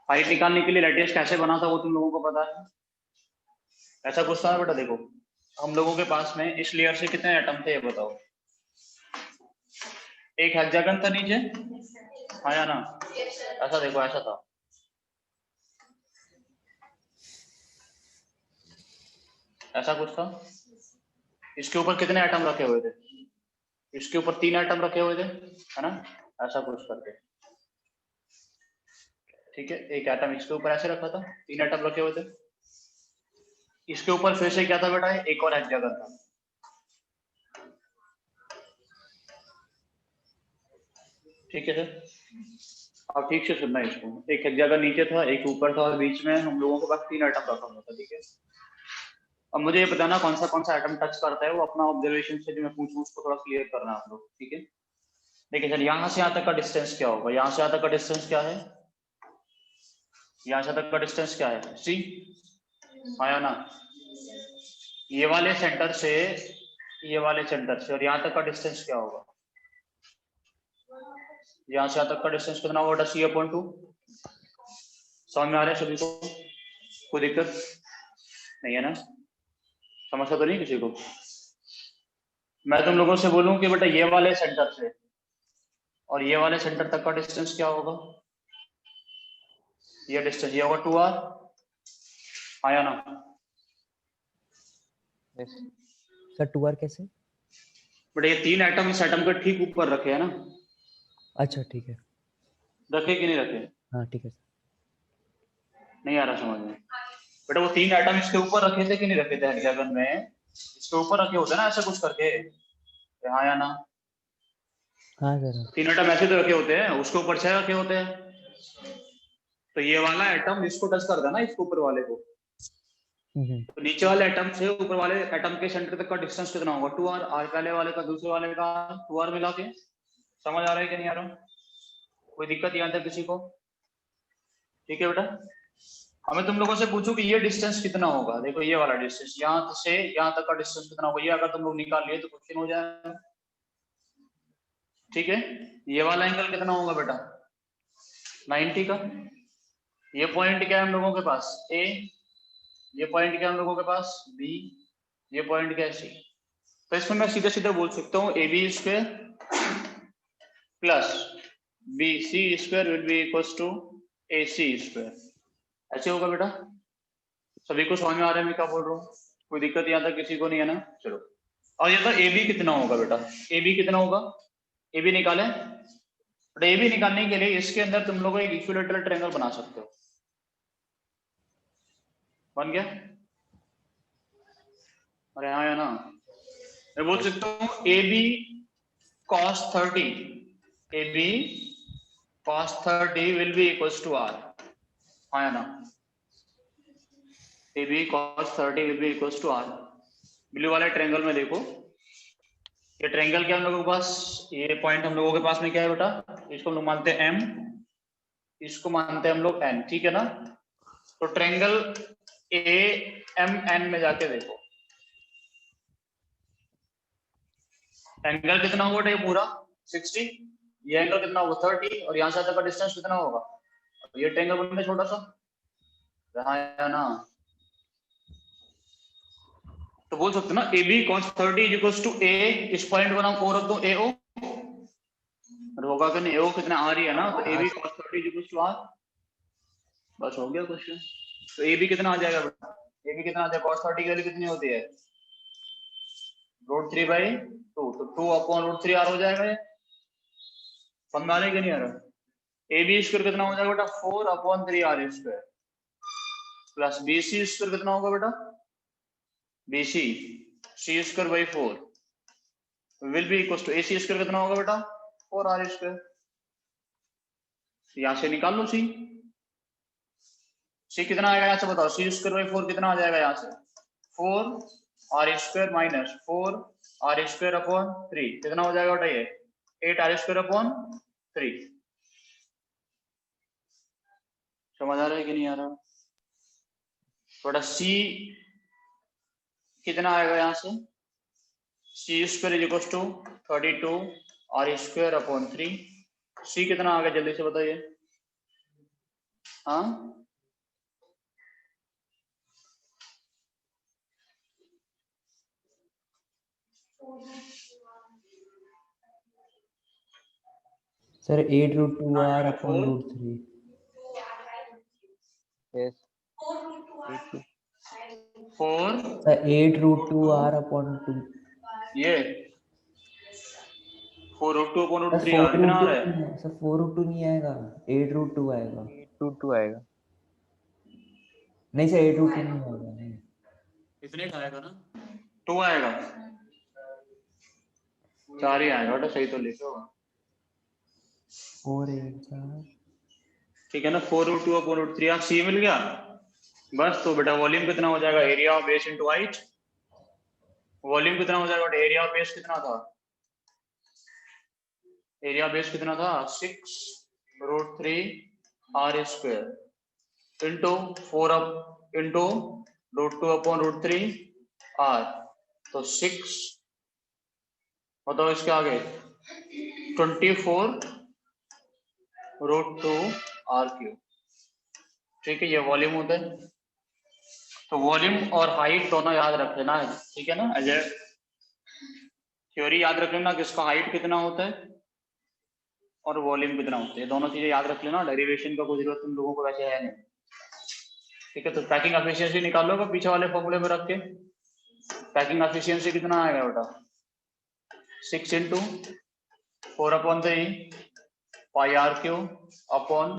Height निकालने के लिए लैटिस कैसे बना था वो तुम लोगों को पता है? ऐसा क्वेश्चन है बेटा, देखो हम लोगों के पास में इस लेयर से कितने एटम थे ये बताओ। एक हेक्सागन था नीचे, हाँ या ना? ऐसा देखो, ऐसा था। ऐसा कुछ था। इसके ऊपर कितने एटम रखे हुए थे? इसके ऊपर 3 एटम रखे हुए थे, है ना? ऐसा कुछ करके, ठीक है। एक एटम इसके ऊपर ऐसे रखा था, 3 एटम रखे हुए थे। इसके ऊपर फिर से क्या था बेटा, एक और हेक्सागन था। ठीक है सर, अब ठीक से सुनना इसको। एक हेक्सागन नीचे था, एक ऊपर था, और बीच में हम लोगों के पास 3 एटम रखा हुआ था, ठीक है। अब मुझे ये बताना कौन सा एटम टच करता है, वो अपना ऑब्जर्वेशन से जो मैं पूछूं उसको थोड़ा क्लियर करना आप लोग, ठीक है। देखिए सर, यहाँ से यहाँ तक का डिस्टेंस क्या होगा? यहाँ से यहाँ तक का डिस्टेंस क्या है? यहाँ से तक का डिस्टेंस क्या है? सी, आया ना? ये वाले सेंटर से और यहाँ तक का डिस्टेंस क्या होगा? यहाँ से यहाँ तक का डिस्टेंस कितना होगा? C/2। समझ में आ रहा है सभी को? कोई दिक्कत नहीं है ना? समझता तो नहीं किसी को? मैं तुम लोगों से बोलूं कि बेटा ये वाले सेंटर से और ये वाले सेंटर तक का डिस्टेंस क्या होगा? ये डिस्टेंस ये होगा 2r, आया ना? सर 2r कैसे? बेटा ये 3 एटम इस एटम के ठीक ऊपर रखे हैं ना? अच्छा ठीक है, रखे कि नहीं रखे? हाँ ठीक है। नहीं आ रहा समझ में? बेटा वो 3 एटम इसके ऊपर रखे थे कि नहीं रखे थे हेक्सागन में? इसके ऊपर रखे होते ना ऐसा कुछ करके, हाँ या ना? हाँ सर। 3 एटम ऐसे तो रखे होते हैं, उसके ऊपर 6 रखे होते हैं। तो ये वाला एटम इसको टच करता है ना, इसके ऊपर वाले को। तो नीचे वाले एटम से ऊपर वाले एटम के सेंटर तक का डिस्टेंस कितना होगा? 2r। आर पहले वाले का दूसरे वाले का 2r मिला के। समझ आ रहा है कि नहीं आ रहा? कोई दिक्कत यहाँ तक किसी को? ठीक है बेटा, हमें तुम लोगों से पूछूं कि ये डिस्टेंस कितना होगा। देखो ये वाला डिस्टेंस यहाँ से यहाँ तक का डिस्टेंस कितना होगा, ये अगर तुम लोग निकाल लिए तो क्वेश्चन हो जाएगा, ठीक है। ये वाला एंगल कितना होगा बेटा? 90 का। ये पॉइंट क्या है हम लोगों के पास? A। ये पॉइंट क्या है हम लोगों के पास? B। ये पॉइंट क्या है? C। तो इसमें मैं सीधे सीधे बोल सकता हूँ AB square plus BC square will be equals to AC square. ऐसे होगा बेटा? सभी को समझ में आ रहा है मैं क्या बोल रहा हूँ? कोई दिक्कत यहाँ तक किसी को नहीं है ना? चलो, और ये तो AB कितना होगा बेटा? AB कितना होगा? AB निकाले। बट AB निकालने के लिए इसके अंदर तुम लोग एक इक्विलेटरल ट्रायंगल बना सकते हो। बन गया? अरे हाँ या ना? मैं बोल सकता हूँ AB cos 30, AB cos 30 will be equals to R, हाँ या ना? AB cos 30 will be equals to R। Blue वाले ट्रायंगल में देखो, ये ट्रायंगल क्या हम लोगों के पास, ये पॉइंट हम लोगों के पास में क्या है बेटा? इसको हम लोग मानते हैं M, इसको मानते हैं हम लोग N, ठीक है ना? तो ट्रायंगल AMN में जाके देखो एंगल कितना होगा ये पूरा 60, ये एंगल कितना होगा 30, और यहाँ से तक का डिस्टेंस कितना होगा? ये ट्रायंगल बन गया छोटा सा, हाँ या ना? तो बोल सकते हो ना AB cos 30 is equals to A, इस पॉइंट को नाम O रख दो AO, और होगा कि नहीं? AO कितना आ रही है ना, तो AB cos 30 is equals to R। बस हो गया क्वेश्चन। तो AB कितना आ जाएगा बेटा? AB कितना आ जाएगा? cos 30 की वैल्यू कितनी होती है? √3/2, तो 2/√3 R हो जाएगा ये। समझ में आ रहा है कि नहीं आ रहा? AB स्क्वायर कितना हो जाएगा बेटा? 4/3R square plus BC square कितना होगा बेटा? BC C square by 4 will be equal to AC square कितना होगा बेटा? 4R square. यहाँ से निकाल लो C कितना आएगा यहाँ से बताओ? C स्क्वायर बाई 4 कितना आ जाएगा यहाँ से? 4R square minus 4R square upon 3 कितना हो जाएगा बेटा? ये 8R स्क्वायर अपॉन 3। समझ आ रहा है कि नहीं आ रहा? थोड़ा C कितना आएगा यहाँ से? C square is equal to 32R square upon 3 c कितना आ गया जल्दी से बताइए। हाँ sir 8√2r upon four √3। Yes. 4 sir 8√2r upon 2। ये 4√2 अपॉन सर 3 r कितना आ रहा है? सर 4√2 नहीं आएगा, 8√2 आएगा। 8/2 आएगा। नहीं सर 8√2 नहीं आएगा, नहीं। इतने का आएगा ना, 2 आएगा, 4 ही आएगा बेटा, सही तो लिखो। 4 8 4। ठीक है ना, 4√2 अपॉन √3 आप सी मिल गया बस। तो बेटा वॉल्यूम कितना हो जाएगा, area of base into height. Volume कितना हो जाएगा बेटा, एरिया ऑफ बेस कितना था, एरिया बेस कितना था 6√3 r square into 4 up into √2 upon √3 r। तो 6 बताओ इसके आगे 24√2 r³। ठीक है, ये वॉल्यूम होता है। तो वॉल्यूम और हाइट दोनों याद रख लेना है, ठीक है ना, एज ए थ्योरी याद रख लेना किसका हाइट कितना होता है और वॉल्यूम कितना होता है, दोनों चीजें याद रख लेना। डेरिवेशन का कोई जरूरत तुम लोगों को वैसे है नहीं। ठीक है, तो पैकिंग एफिशिएंसी निकालोगे पीछे वाले फॉर्मूले में रख के। पैकिंग एफिशिएंसी कितना आएगा बेटा, 6 इंटू 4/3 पाई r³ अपॉन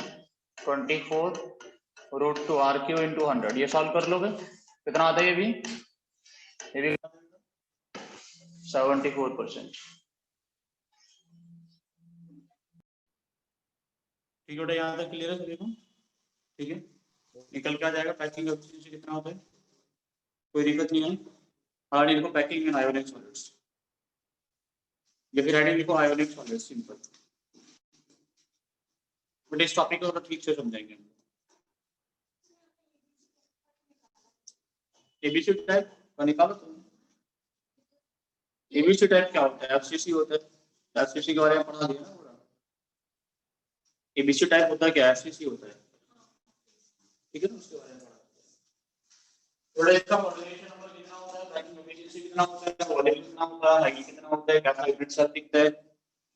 24√2 r³ इंटू 100। ये सॉल्व कर लोगे, कितना आता है ये भी 74%। ठीक है बेटा, यहाँ तक क्लियर है सभी को? ठीक है, निकल के आ जाएगा पैकिंग एफिशिएंसी कितना होता है, कोई दिक्कत नहीं है। और इनको पैकिंग इन आयोनिक सॉलिड्स, या फिर हेडिंग लिखो आयोनिक सॉलिड्स, सिंपल। बट इस टॉपिक को ठीक से समझेंगे। एबीसी टाइप का निकालो तुम। एबीसी टाइप क्या होता है, एफसीसी होता है, एफसीसी के बारे में पढ़ा दिया ना पूरा। एबीसी टाइप होता है क्या, एफसीसी होता है, ठीक है ना, उसके बारे में पढ़ा। थोड़ा इसका कोऑर्डिनेशन नंबर कितना होता है, पैकिंग एफिशिएंसी कितना होता है, वॉल्यूम कितना होता है, हाइट कितना होता है, कैसा यूनिट सेल दिखता है,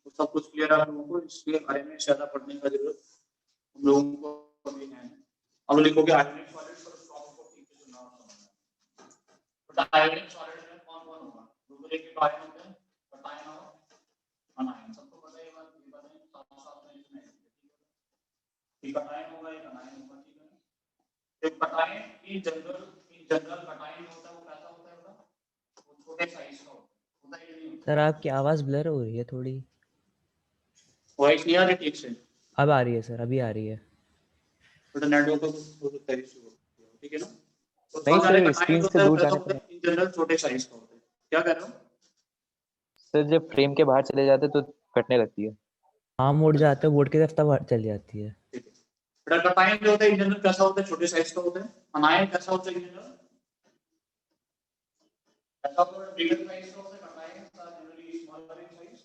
वो सब कुछ क्लियर है आप लोगों को। इसके बारे में ज्यादा पढ़ने का जरूरत हम लोगों को अभी है। अब लिखोगे आयोनिक सॉलिड्स और टॉपिक को ठीक से सुनना होगा। तो आयोनिक सॉलिड में कौन कौन होगा, दूसरे के बारे में होते हैं कैटायन और अनायन, सबको पता है। ये बात ये बताएं साफ साफ में इसमें, ठीक है, कैटायन होगा या अनायन होगा, ठीक है। एक कैटायन इन जनरल कैटायन होता है, वो कैसा होता है बेटा, वो छोटे साइज का होता है, ये नहीं होता। सर आपकी आवाज़ ब्लर हो रही है थोड़ी। वॉइस नहीं आ रही ठीक से? अब आ रही है सर, अभी आ रही है। तो नेटवर्क को तो इशू हो, ठीक है ना। तो नहीं सारे सर, कैटायन स्क्रीन होता से है, दूर कैसा जाने होता पर। है, इन जनरल छोटे साइज का होता है। क्या कह रहे हो सर जब फ्रेम के बाहर चले जाते तो कटने लगती है। हाँ मोड़ जाते हैं, बोर्ड की तरफ तब चल जाती है। ठीक है। बेटा कैटायन जो होता है इन जनरल कैसा होता है, छोटे साइज का होता है। अनायन कैसा होता है इन जनरल, ऐसा होता है बिगर साइज का होता है। Cation generally smaller in size,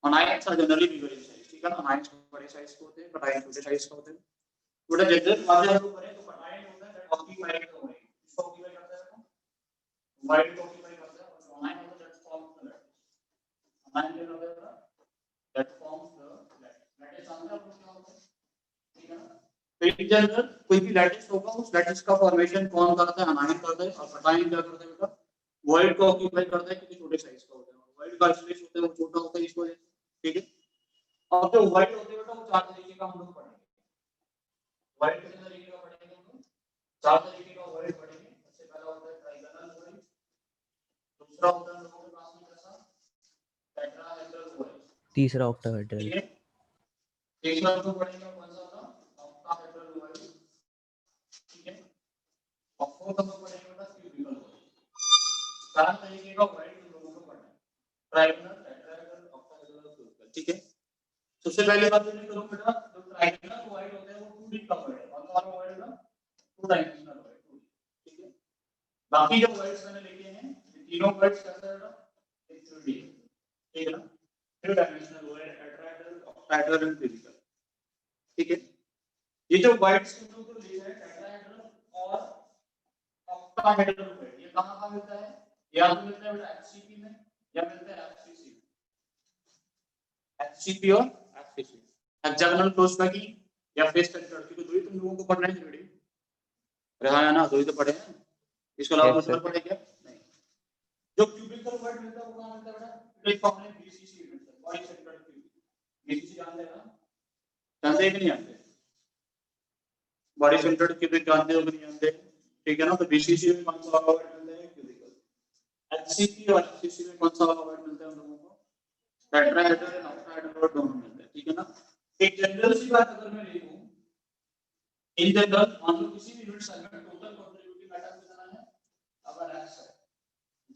अनायन generally bigger in size, ठीक है ना। अनायन बड़े साइज के होते हैं, कैटायन छोटे साइज का होते हैं। बेटा जनरल बात अगर करें तो कैटायन होता है दैट ऑक्यूपाई द वाइड, इसको ऑक्यूपाई करता है, वाइड को ऑक्यूपाई करता है। और अनायन होता है दैट फॉर्म्स द लैटिस। अनायन जो होता है that forms the lattice. Lattice जानते हैं आप लोग क्या होता है, ठीक है ना। तो इन जनरल कोई भी लैटिस होगा, उस लैटिस का फॉर्मेशन कौन करता है, अनायन करता है। और कैटायन क्या करता है बेटा, वॉइड को ऑक्यूपाई करता है, क्योंकि छोटे साइज का होता है। वॉइड का स्पेस होता है वो छोटा होता है इस वजह से, ठीक है। अब जो वॉइड होते हैं बेटा वो चार तरीके का हम लोग पढ़ेंगे। वॉइड कितने तरीके का पढ़ेंगे हम लोग, चार तरीके का वॉइड पढ़ेंगे। सबसे पहला होता है ट्राइगोनल वॉइड, दूसरा होता है हम लोगों के पास में कैसा टेट्राहेड्रल वॉइड, तीसरा ऑक्टाहेड्रल। ठीक है। तीसरा जो पढ़ेंगे कौन सा होगा, ऑक्टाहेड्रल वॉइड, ठीक है। और फोर्थ हम लोग पढ़ेंगे बेटा क्यूबिकल वॉइड। चार तरीके का वॉइड हम लोगों को पढ़ना है, ट्राइगोनल, टेट्राहेड्रल, ऑक्टाहेड्रल, क्यूबिकल, ठीक है। सबसे पहले बात ये करो बेटा, जो ट्राइगोनल वॉइड होते हैं वो 2D का वॉइड है, और नॉर्मल वॉइड होगा 2 डायमेंशनल वॉइड, ठीक है। बाकी जो वर्ड्स मैंने लिखे हैं ये तीनों वर्ड्स कैसे है, एक 3D, ठीक है ना, 3 dimensional void, tetrahedral, octahedral and cubical. ठीक है, ये जो वाइट स्क्रीन को ली है टेट्राहेड्रल और ऑक्टाहेड्रल फ्लूइड, ये कहां मिलता है? या तो मिलता है बेटा एचसीपी में या मिलता है एफसीसी में। एचसीपी और एफसीसी, हेक्सागोनल क्लोज पैकिंग या फेस सेंटर्ड, क्योंकि दो ही तुम लोगों को पढ़ना है ऑलरेडी। रहा है ना, दो ही तो पढ़े हैं, इसके अलावा कुछ और पढ़े क्या? नहीं। जो क्यूबिकल वर्ड मिलता है वो कहां मिलता है बेटा? एक फॉर्म है BCC unit, body centred cubic. BCC जानते हैं ना? जानते हैं कि नहीं जानते? बॉडी सेंटर्ड क्यूबिक जानते हो कि नहीं जानते? ठीक है ना, तो बीसीसी में कौन सा वर्ड मिलता है? क्यूबिकल। एचसीपी और एफसीसी में कौन सा वर्ड मिलता है हम लोगों को? टेट्राहेड्रल और ऑक्टाहेड्रल वर्ड दोनों मिलते हैं, ठीक है ना। एक जनरल सी बात अगर मैं लिखूं, इन जनरल मान लो किसी भी यूनिट सेल में टोटल कंट्रीब्यूटिंग एटम कितना है? अगर x है,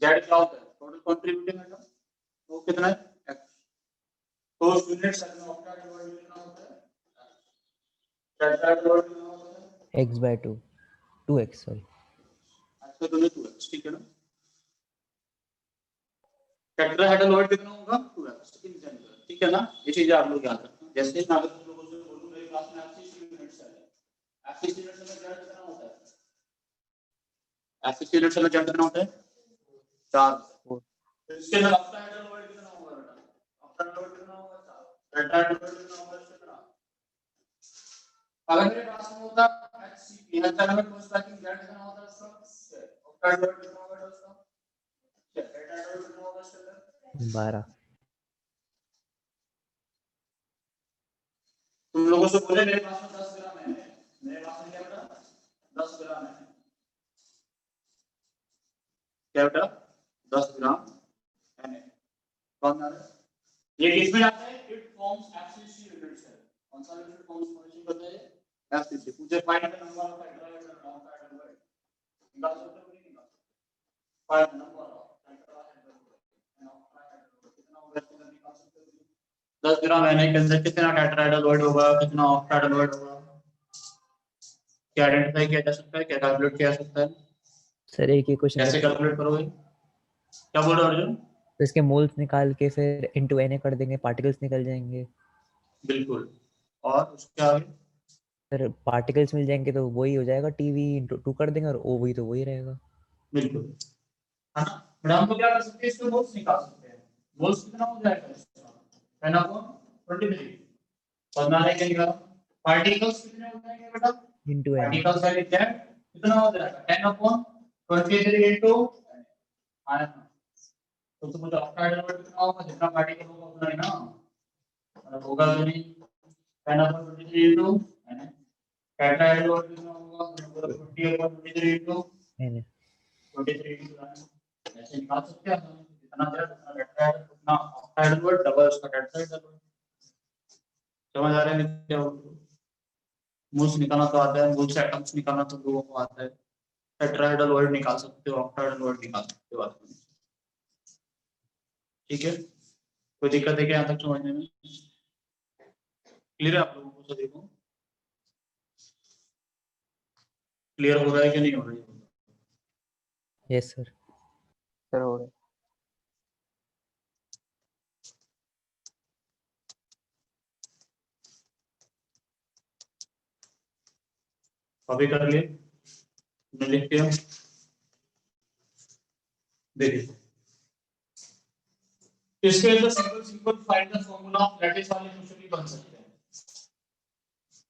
z क्या होता है? टोटल कंट्रीब्यूटिंग एटम, वो कितना है? x। तो उस यूनिट सेल में ऑक्टाहेड्रल वर्ड कितना होता है? टेट्राहेड्रल वर्ड कितना होता है? x/2 2x सॉरी, x तो 2x, ठीक है ना। टेट्राहेड्रल वर्ड कितना होगा? 2x इन जनरल, ठीक है ना। ये चीजें आप लोग याद रखना। जैसे मैं अगर तुम लोगों से बोलूं मेरे क्लास में एफसीसी यूनिट सेल है, एफसीसी यूनिट सेल में z कितना होता है? एफसीसी यूनिट सेल में z कितना होता है? 4। तो इसके अंदर ऑक्टाहेड्रल वर्ड कितना होगा बेटा? ऑक्टाहेड्रल वर्ड कितना होगा? 4। टेट्राहेड्रल वर्ड कितना होगा? कितना? अगर मेरे पास में होता एचसीपी, हेक्सागोनल में क्लोज पैकिंग, z कितना होता है उसका? ऑक्टाहेड्रल वर्ड कितना होगा उसका? टेट्राहेड्रल वर्ड कितना होगा इसके अंदर? 12। तुम लोगों से बोले मेरे पास में 10 ग्राम है, मेरे पास में क्या बेटा? 10 ग्राम है, क्या बेटा? 10 ग्राम है। कौन आ रहा है? ये किस में जाता है? It forms FCC unit cell. कौन सा यूनिट फॉर्म्स फॉर्मेशन करता है? एफसीसी। पूछे find the number of tetrahedral और ऑक्टाहेड्रल वर्ड, निकाल सकते हो नहीं निकाल? Find number of tetrahedral and octahedral void, कितना होगा इसके अंदर निकाल सकते हो? 10 ग्राम है के अंदर कितना टेट्राहेड्रल वर्ड होगा, कितना ऑक्टाहेड्रल वर्ड होगा? क्या आइडेंटिफाई किया जा सकता है? क्या कैलकुलेट किया जा सकता है? सर एक ही क्वेश्चन कैसे कैलकुलेट करोगे? क्या बोल रहे हो अर्जुन? तो इसके मोल्स निकाल के फिर इनटू Na कर देंगे, पार्टिकल्स निकल जाएंगे। बिल्कुल, और उसके आगे सर पार्टिकल्स मिल जाएंगे तो वही हो जाएगा, टीवी इनटू 2 कर देंगे और ओ वही तो वही रहेगा। बिल्कुल, है ना। फिर हम तो क्या कर सकते हैं? इसके मोल्स निकाल सकते हैं। मोल्स कितना हो जाएगा इसका? 10/23 बनाने के लिए। पार्टिकल्स कितने हो जाएंगे बेटा? इनटू Na पार्टिकल्स है कितना हो जाएगा? 10/23 इनटू आयन। तो मुझे ऑक्टाहेड्रल वर्ड कितना होगा? जितना पार्टिकल होगा उतना ही ना, मतलब होगा तो नहीं। 10/23 इनटू टेट्राहेड्रल वर्ड कितना होगा? 20/23 इनटू Na 23 इनटू 9। ऐसे निकाल सकते हैं हम, जितना ज्यादा उतना टेट्राहेड्रल, उतना ऑक्टाहेड्रल वर्ड डबल उसका टेट्राहेड्रल वर्ड। समझ आ रहा है क्या? मोल्स निकालना तो आता है, मोल्स एटम्स निकालना तो लोगों को आता है। टेट्राहेड्रल वर्ड निकाल सकते हो, ऑक्टाहेड्रल वर्ड निकाल सकते हो, ठीक है। कोई दिक्कत है क्या यहाँ तक समझने में? क्लियर है आप लोगों को? सभी को क्लियर हो रहा है कि नहीं हो रहा है? Yes sir. सर हो गया। अभी कर लिए, मैं लिखते हैं, देखिए इसके अंदर simple simple find the formula of lattice वाले क्वेश्चन भी बन सकते हैं।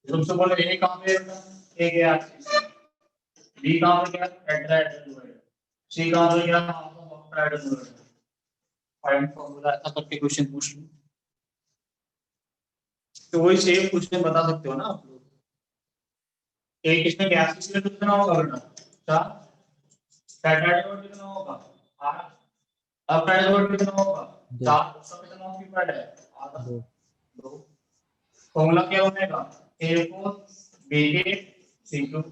तुमसे बोले ए कहां पे है? ए गया, बी कहां पे गया? टेट्राहेड्रल वर्ड, सी कहां पे गया? Half of octahedral word. Find formula ऐसा करके क्वेश्चन पूछ लो, तो वही सेम क्वेश्चन बता सकते हो ना आप लोग। एक इसमें गैस की स्पीड कितना होगा बेटा? 4। टेट्राहेड्रल वर्ड कितना होगा? 8। ऑक्टाहेड्रल वर्ड कितना होगा? 4। उसका कितना ऑक्यूपाइड है? आधा, 2। फॉर्मूला क्या बनेगा? A4 B8 C2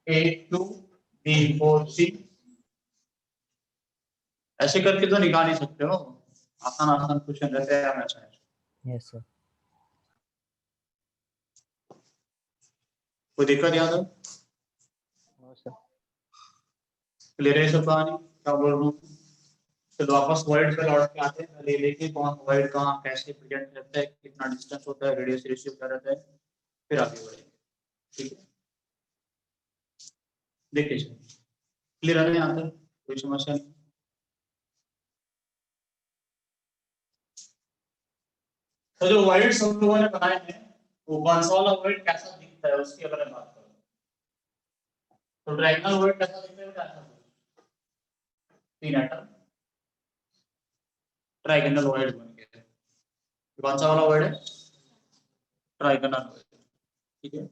A2 B4 C। ऐसे करके तो निकाल ही सकते हो, आसान आसान क्वेश्चन रहते हैं हमेशा। Yes sir. कोई दिक्कत यहाँ तक? No sir. क्लियर है सब कहानी? क्या बोल रहा हूँ? चलो वापस वर्ड पे लौट के आते हैं, ले लेके कौन वर्ड कहाँ कैसे प्रेजेंट रहता है, कितना डिस्टेंस होता है, रेडियस रेशियो क्या रहता है। फिर आगे बढ़ेंगे, ठीक है। देखिए क्लियर है यहाँ तक, कोई समस्या नहीं। तो जो वर्ड्स हम लोगों ने बनाए हैं वो कौन सा वाला वर्ड कैसा दिखता है उसकी अगर मैं बात करूं तो ट्रायंगल वर्ड कैसा दिखता है, कैसा 3 एटम ट्रायंगल वर्ड बन गया है। कौन सा वाला वर्ड है, ट्रायंगल वर्ड, ठीक है।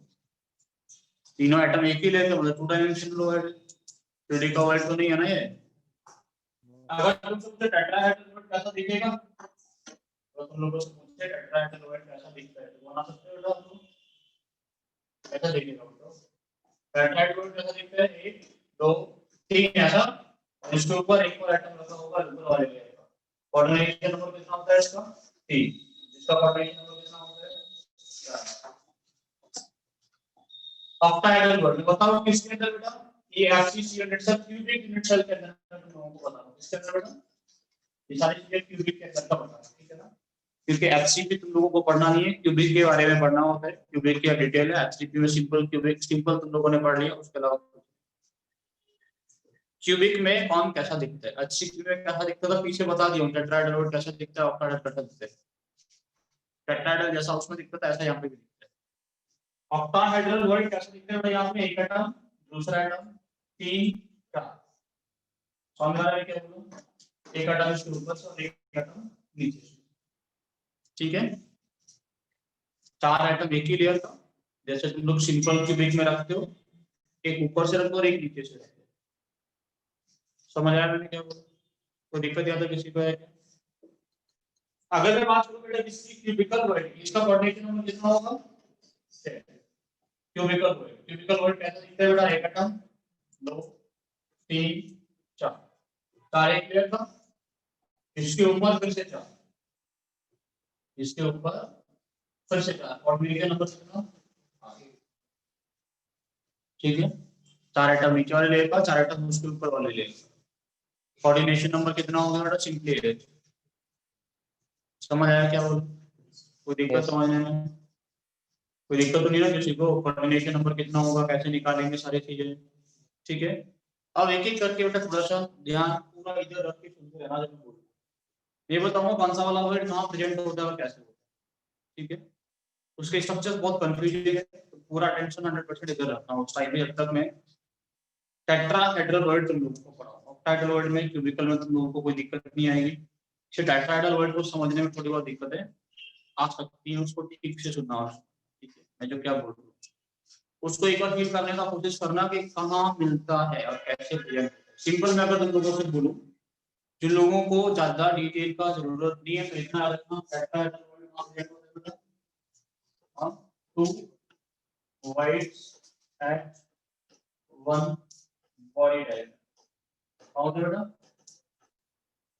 तीनों एटम एक ही लेते हैं मतलब 2 डायमेंशनल वर्ड, 3D का वर्ड तो नहीं है ना ये। अगर तुमसे पूछे टेट्राहेड्रल वर्ड कैसा दिखेगा तो तुम लोगों से पूछे टेट्राहेड्रल वर्ड कैसा दिखता है तो बना सकते हो तुम, कैसा दिखेगा बताओ। टेट्राहेड्रल वर्ड कैसा दिखता है, 1 2 3 ऐसा, इसके ऊपर एक और एटम रखा होगा ऊपर वाले लेयर का। कोऑर्डिनेशन नंबर कितना होता है इसका 3, इसका कोऑर्डिनेशन नंबर कितना होता है 4। ऑक्टाहेड्रल वर्ड बताओ किसके अंदर बेटा, ये FCC unit cell cubic unit cell के अंदर तुम लोगों को बताओ किसके अंदर बेटा, ये सारी चीजें क्यूबिक के अंदर का बताओ, ठीक है ना। क्योंकि एफसीपी तुम लोगों को पढ़ना नहीं है, क्यूबिक के बारे में पढ़ना होता है, क्यूबिक की डिटेल है। एफसीपी में सिंपल क्यूबिक सिंपल तुम लोगों ने पढ़ लिया, उसके अलावा क्यूबिक में कौन कैसा दिखता है, एचसीपी में कैसा दिखता था पीछे बता दिया, टेट्राहेड्रल वर्ड कैसा दिखता है, ऑक्टाहेड्रल कैसा दिखता है। टेट्राहेड्रल जैसा उसमें दिखता था ऐसा यहाँ पे भी दिखता है। ऑक्टाहेड्रल वर्ड कैसा दिखता है यहाँ पे, एक एटम दूसरा एटम 3 4 समझ आ रहा है क्या बोलूं, एक एटम इसके ऊपर से और एक एटम नीचे से, ठीक है। 4 एटम एक ही लेयर का, जैसे तुम लोग सिंपल क्यूबिक में रखते हो, एक ऊपर से रखते हो और एक नीचे से रखते हो। समझ आया मैंने क्या बोला, कोई दिक्कत याद है किसी को है क्या? अगर मैं बात करूं बेटा किसी क्यूबिकल वर्ड की, इसका कोऑर्डिनेशन नंबर कितना होगा 6। क्यूबिकल वर्ड कैसा दिखता है बेटा, एक एटम 2 3 4 4 एक लेयर का, इसके ऊपर फिर से 4, इसके ऊपर फिर से 4, कोऑर्डिनेशन नंबर कितना, ठीक है। 4 एटम नीचे वाले लेयर का, 4 एटम उसके ऊपर वाले लेयर का, कोऑर्डिनेशन नंबर कितना होगा बेटा, सिंपली है। समझ आया क्या बोल, कोई दिक्कत Yes. समझने में, कोई दिक्कत तो नहीं ना किसी को, कोऑर्डिनेशन नंबर कितना होगा कैसे निकालेंगे सारी चीजें, ठीक है। अब एक एक करके बेटा थोड़ा सा ध्यान पूरा इधर रख के सुनते रहना जब मैं बोलूं, ये बताऊंगा कौन सा वाला वर्ड कहाँ प्रेजेंट होता है और कैसे होता है, ठीक है। उसके स्ट्रक्चर बहुत कंफ्यूजिंग है तो पूरा अटेंशन 100% इधर रखना उस टाइम पे, जब तक मैं टेट्राहेड्रल वर्ड तुम लोगों को पढ़ाऊंगा। ऑक्टाहेड्रल वर्ड में क्यूबिकल में तुम लोगों को कोई दिक्कत नहीं आएगी, सिर्फ टेट्राहेड्रल वर्ड को समझने में थोड़ी बहुत दिक्कत है आ सकती है, उसको ठीक से सुनना होगा, ठीक है। मैं जो क्या बोल रहा हूँ उसको एक बार फील करने का कोशिश करना कि कहाँ मिलता है और कैसे प्रेजेंट। सिंपल मैं अगर तुम लोगों से बोलूं, जिन लोगों को ज्यादा डिटेल का जरूरत नहीं है तो इतना याद रखना, टेट्राहेड्रल वर्ड कहाँ प्रेजेंट होता है, हाँ, 2 वाइड्स एट 1 बॉडी डायग्राम, और बेटा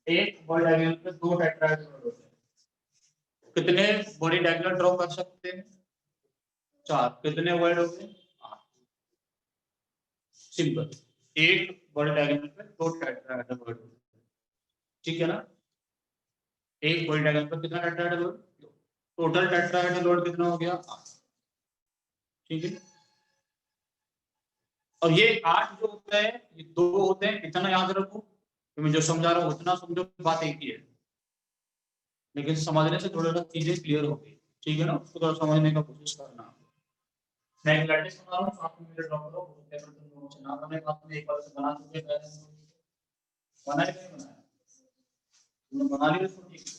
एक बॉडी डायग्राम पे 2 टेट्राहेड्रल होते हैं। कितने बॉडी डायग्राम ड्रॉ कर सकते हैं, 4, कितने वर्ड हो गए 8, सिंपल। एक बॉडी डायग्राम पे 2 टेट्राहेड्रल वर्ड होते हैं, ठीक है ना। एक बॉडी डायग्राम पे कितना tetrahedral word, total tetrahedral word कितना हो गया 8, ठीक है। और ये 8 जो होता है ये 2 होते हैं, इतना याद रखो, तो मैं जो समझा रहा हूँ उतना समझो, बात एक ही है, लेकिन समझने से थोड़ा सा चीजें क्लियर हो गई, ठीक है ना। उसको थोड़ा समझने का कोशिश करना। मैं एक लैटिस बना रहा हूँ, साथ में मेरे ड्रॉ करो, पेपर तुम लोगों से ना बने, बात में एक बार से बना चुके पहले, बनाया नहीं बनाया, तुमने बना लिया तो ठीक है,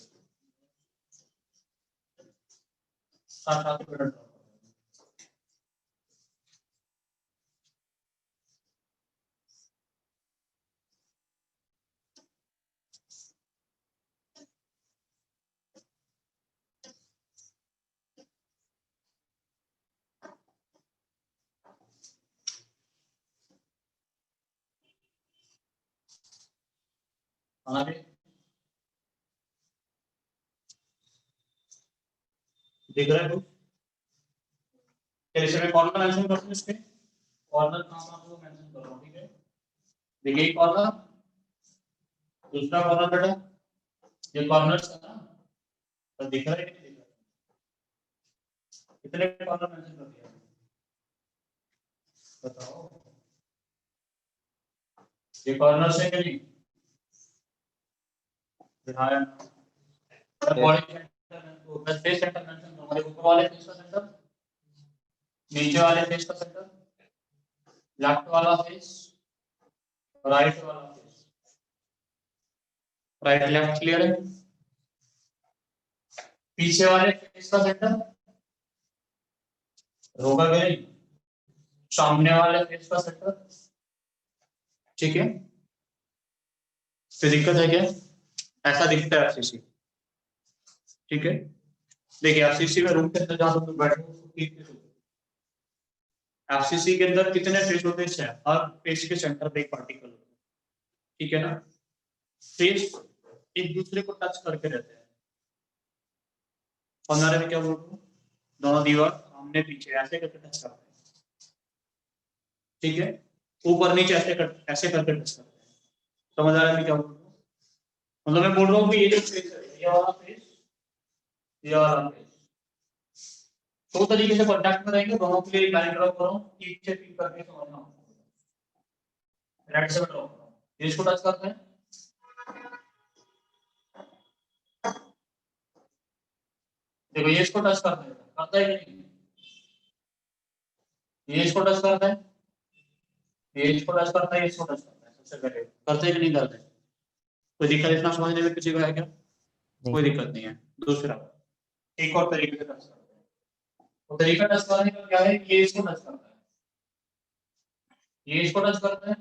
साथ साथ में ड्रॉ करो। हमारे देख रहे हो, चलिए मैं कॉर्नर मेंशन करता हूँ, इसके कॉर्नर नाम आपको मेंशन कर रहा हूँ, ठीक है। देखिए कॉर्नर, दूसरा कॉर्नर बेटा, ये कॉर्नर है ना, तो दिख रहा है कि नहीं दिख रहा है, कितने कॉर्नर मेंशन कर दिया बताओ। ये कॉर्नर से कि नहीं दिखाया बॉडी सेंटर बस फेस सेंटर मेंशन करो। हमारे ऊपर वाले फेस का सेंटर, नीचे वाले फेस का सेंटर, लेफ्ट वाला फेस, राइट वाला फेस, राइट लेफ्ट क्लियर है। पीछे वाले फेस का सेंटर होगा कि नहीं, सामने वाले फेस का सेंटर, ठीक है। तो दिक्कत है क्या, ऐसा दिखता है एफसीसी, ठीक है। देखिए एफसीसी में रूम के अंदर जहां तुम बैठे हो एफसीसी के अंदर कितने फेस होते हैं, हर फेस के सेंटर पे एक पार्टिकल होता है, ठीक है ना। फेस एक दूसरे को टच करके रहते हैं। पंद्रह में क्या बोल रहा हूँ, दोनों दीवार सामने पीछे ऐसे करके टच करते हैं, ठीक है। ऊपर नीचे ऐसे करके टच करते हैं। समझ आ रहा है मैं क्या बोल रहा हूँ, मतलब मैं बोल रहा हूँ कि ये जो फेस है, ये वाला फेस, ये वाला फेस दो तरीके से कांटेक्ट में रहेंगे। दोनों के लिए लाइन ड्रॉ करो, ठीक से ठीक करके समझना। राइट से ड्रॉ करो, ये इसको टच करते हैं, देखो ये इसको टच करता है कि नहीं, ये इसको टच करता है, ये इसको टच करता है, ये इसको टच करता है, सबसे पहले करते हैं कि नहीं करते। कोई दिक्कत इतना समझने में किसी को है क्या, कोई नहीं। दिक्कत नहीं है। दूसरा एक और तरीके से टच करते हैं, तो तरीका टच करने का क्या है, ये इसको टच करता है, ये इसको टच करता है,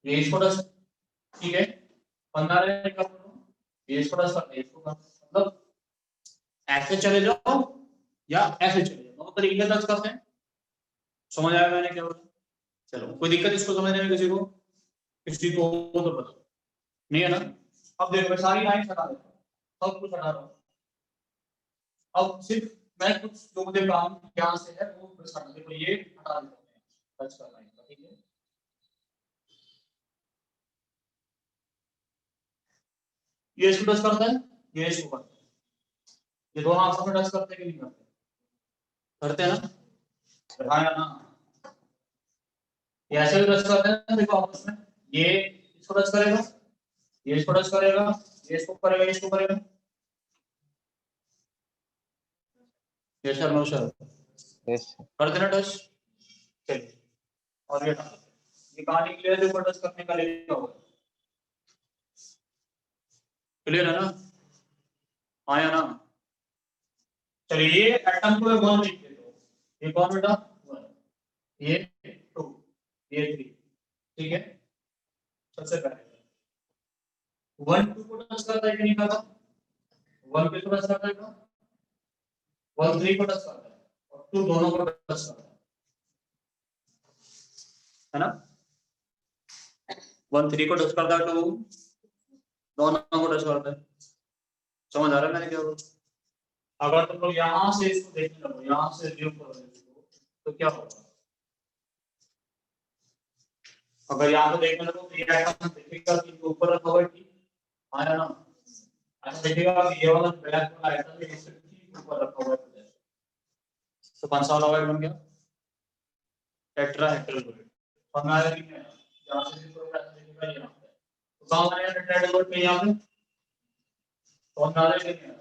ये इसको टच, ठीक है। 15 का ये इसको टच करता है, इसको मतलब ऐसे चले जाओ या ऐसे चले जाओ, दोनों तरीके से टच करते हैं। समझ आया मैंने क्या बोला, चलो कोई दिक्कत इसको समझने में किसी को, किसी को हो तो बताओ, नहीं है ना। अब देखो मैं सारी लाइन हटा देता हूँ, सब कुछ हटा रहा हूँ। अब सिर्फ मैं कुछ जो मुझे काम यहाँ से है वो बस हटा देखो, ये हटा देता हूँ टच कर लाइन का, ठीक है। ये इसको टच करता है, ये इसको करता है, ये दोनों आपस में टच करते हैं कि नहीं करते, करते हैं ना, हाँ या ना। ये ऐसे भी टच करते हैं देखो आपस में, ये इसको टच करेगा, ये इसको टच करेगा, ये इसको करेगा, ये इसको करेगा, ये सर नो सर यस कर देना टच, चलिए। और ये कहानी क्लियर है, टच करने का लेके होगा, क्लियर है ना, हाँ या ना। चलिए ये एटम को वन लिख देते हो, ये कौन बेटा वन, ये टू, ये थ्री, ठीक है। सबसे पहले वन टू को टच करता है कि नहीं करता, वन पे टच करता है, वन थ्री को टच करता है और टू दोनों को टच करता है ना। वन थ्री को टच करता है, टू दोनों को टच करता है। समझ आ रहा है मैंने क्या बोला। अगर तुम लोग यहाँ से इसको देखने लगो, यहाँ से व्यू करो इसको, तो क्या होगा, अगर यहाँ से देखने लगो तो ये आइटम दिखेगा कि ऊपर रखा हुआ है, ठीक आया ना। ऐसा दिखेगा कि ये वाला ब्लैक वाला आइटम है, इससे ठीक ऊपर रखा हुआ है, तो कौन सा वाला वर्ड बन गया, टेट्राहेड्रल। फंगाई नहीं है, यहाँ से भी तो ऐसा दिखेगा यहाँ पे, तो कहाँ बनेगा टेट्राहेड्रल पे, यहाँ पे कौन डाले नहीं है,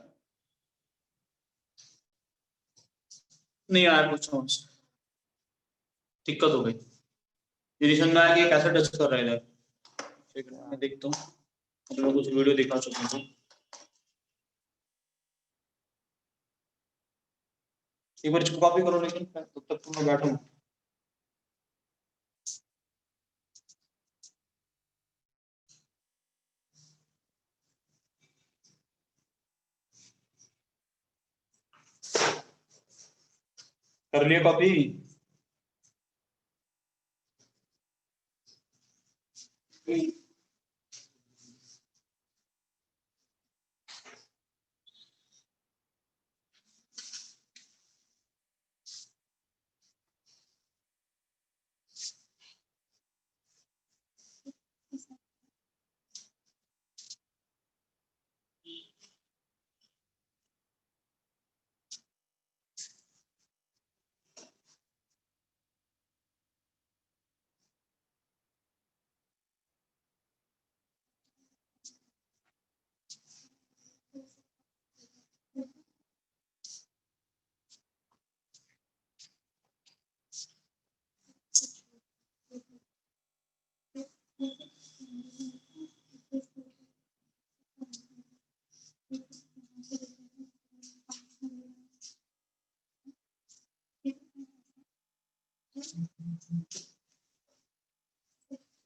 नहीं आया कुछ समझ, दिक्कत हो गई। ये निशंगा है कि कैसे टच कर रहा है इधर, एक मिनट मैं देखता हूँ, मैं कुछ वीडियो दिखा सकता हूँ। एक बार इसको कॉपी करो, लेकिन तब तक तुम बैठो। कर लिया कॉपी,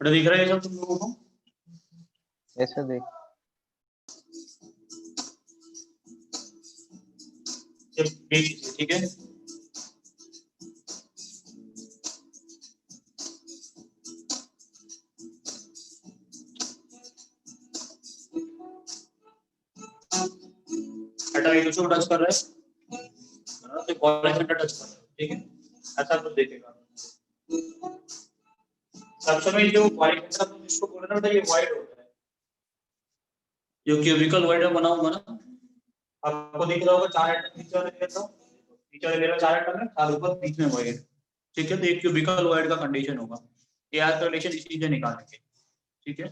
बेटा दिख रहा है ये सब तुम लोगों को? ऐसे देख ठीक है, बेटा एक दूसरे को टच कर रहा है, तो कॉलेज सेंटर टच कर रहा है, ठीक है, ऐसा कुछ देखेगा। सबसे में जो वाइड सब जिसको बोल रहा था ये वाइड होता है, जो क्यूबिकल वाइड में बना हुआ ना, आपको दिख रहा होगा 4 एटम नीचे वाले लेता हूं, नीचे वाले लेवल 4 एटम है, 4 ऊपर बीच में वाइड, ठीक है, तो एक क्यूबिकल वाइड का कंडीशन होगा, ये आज रिलेशन इसी से निकालेंगे, ठीक है।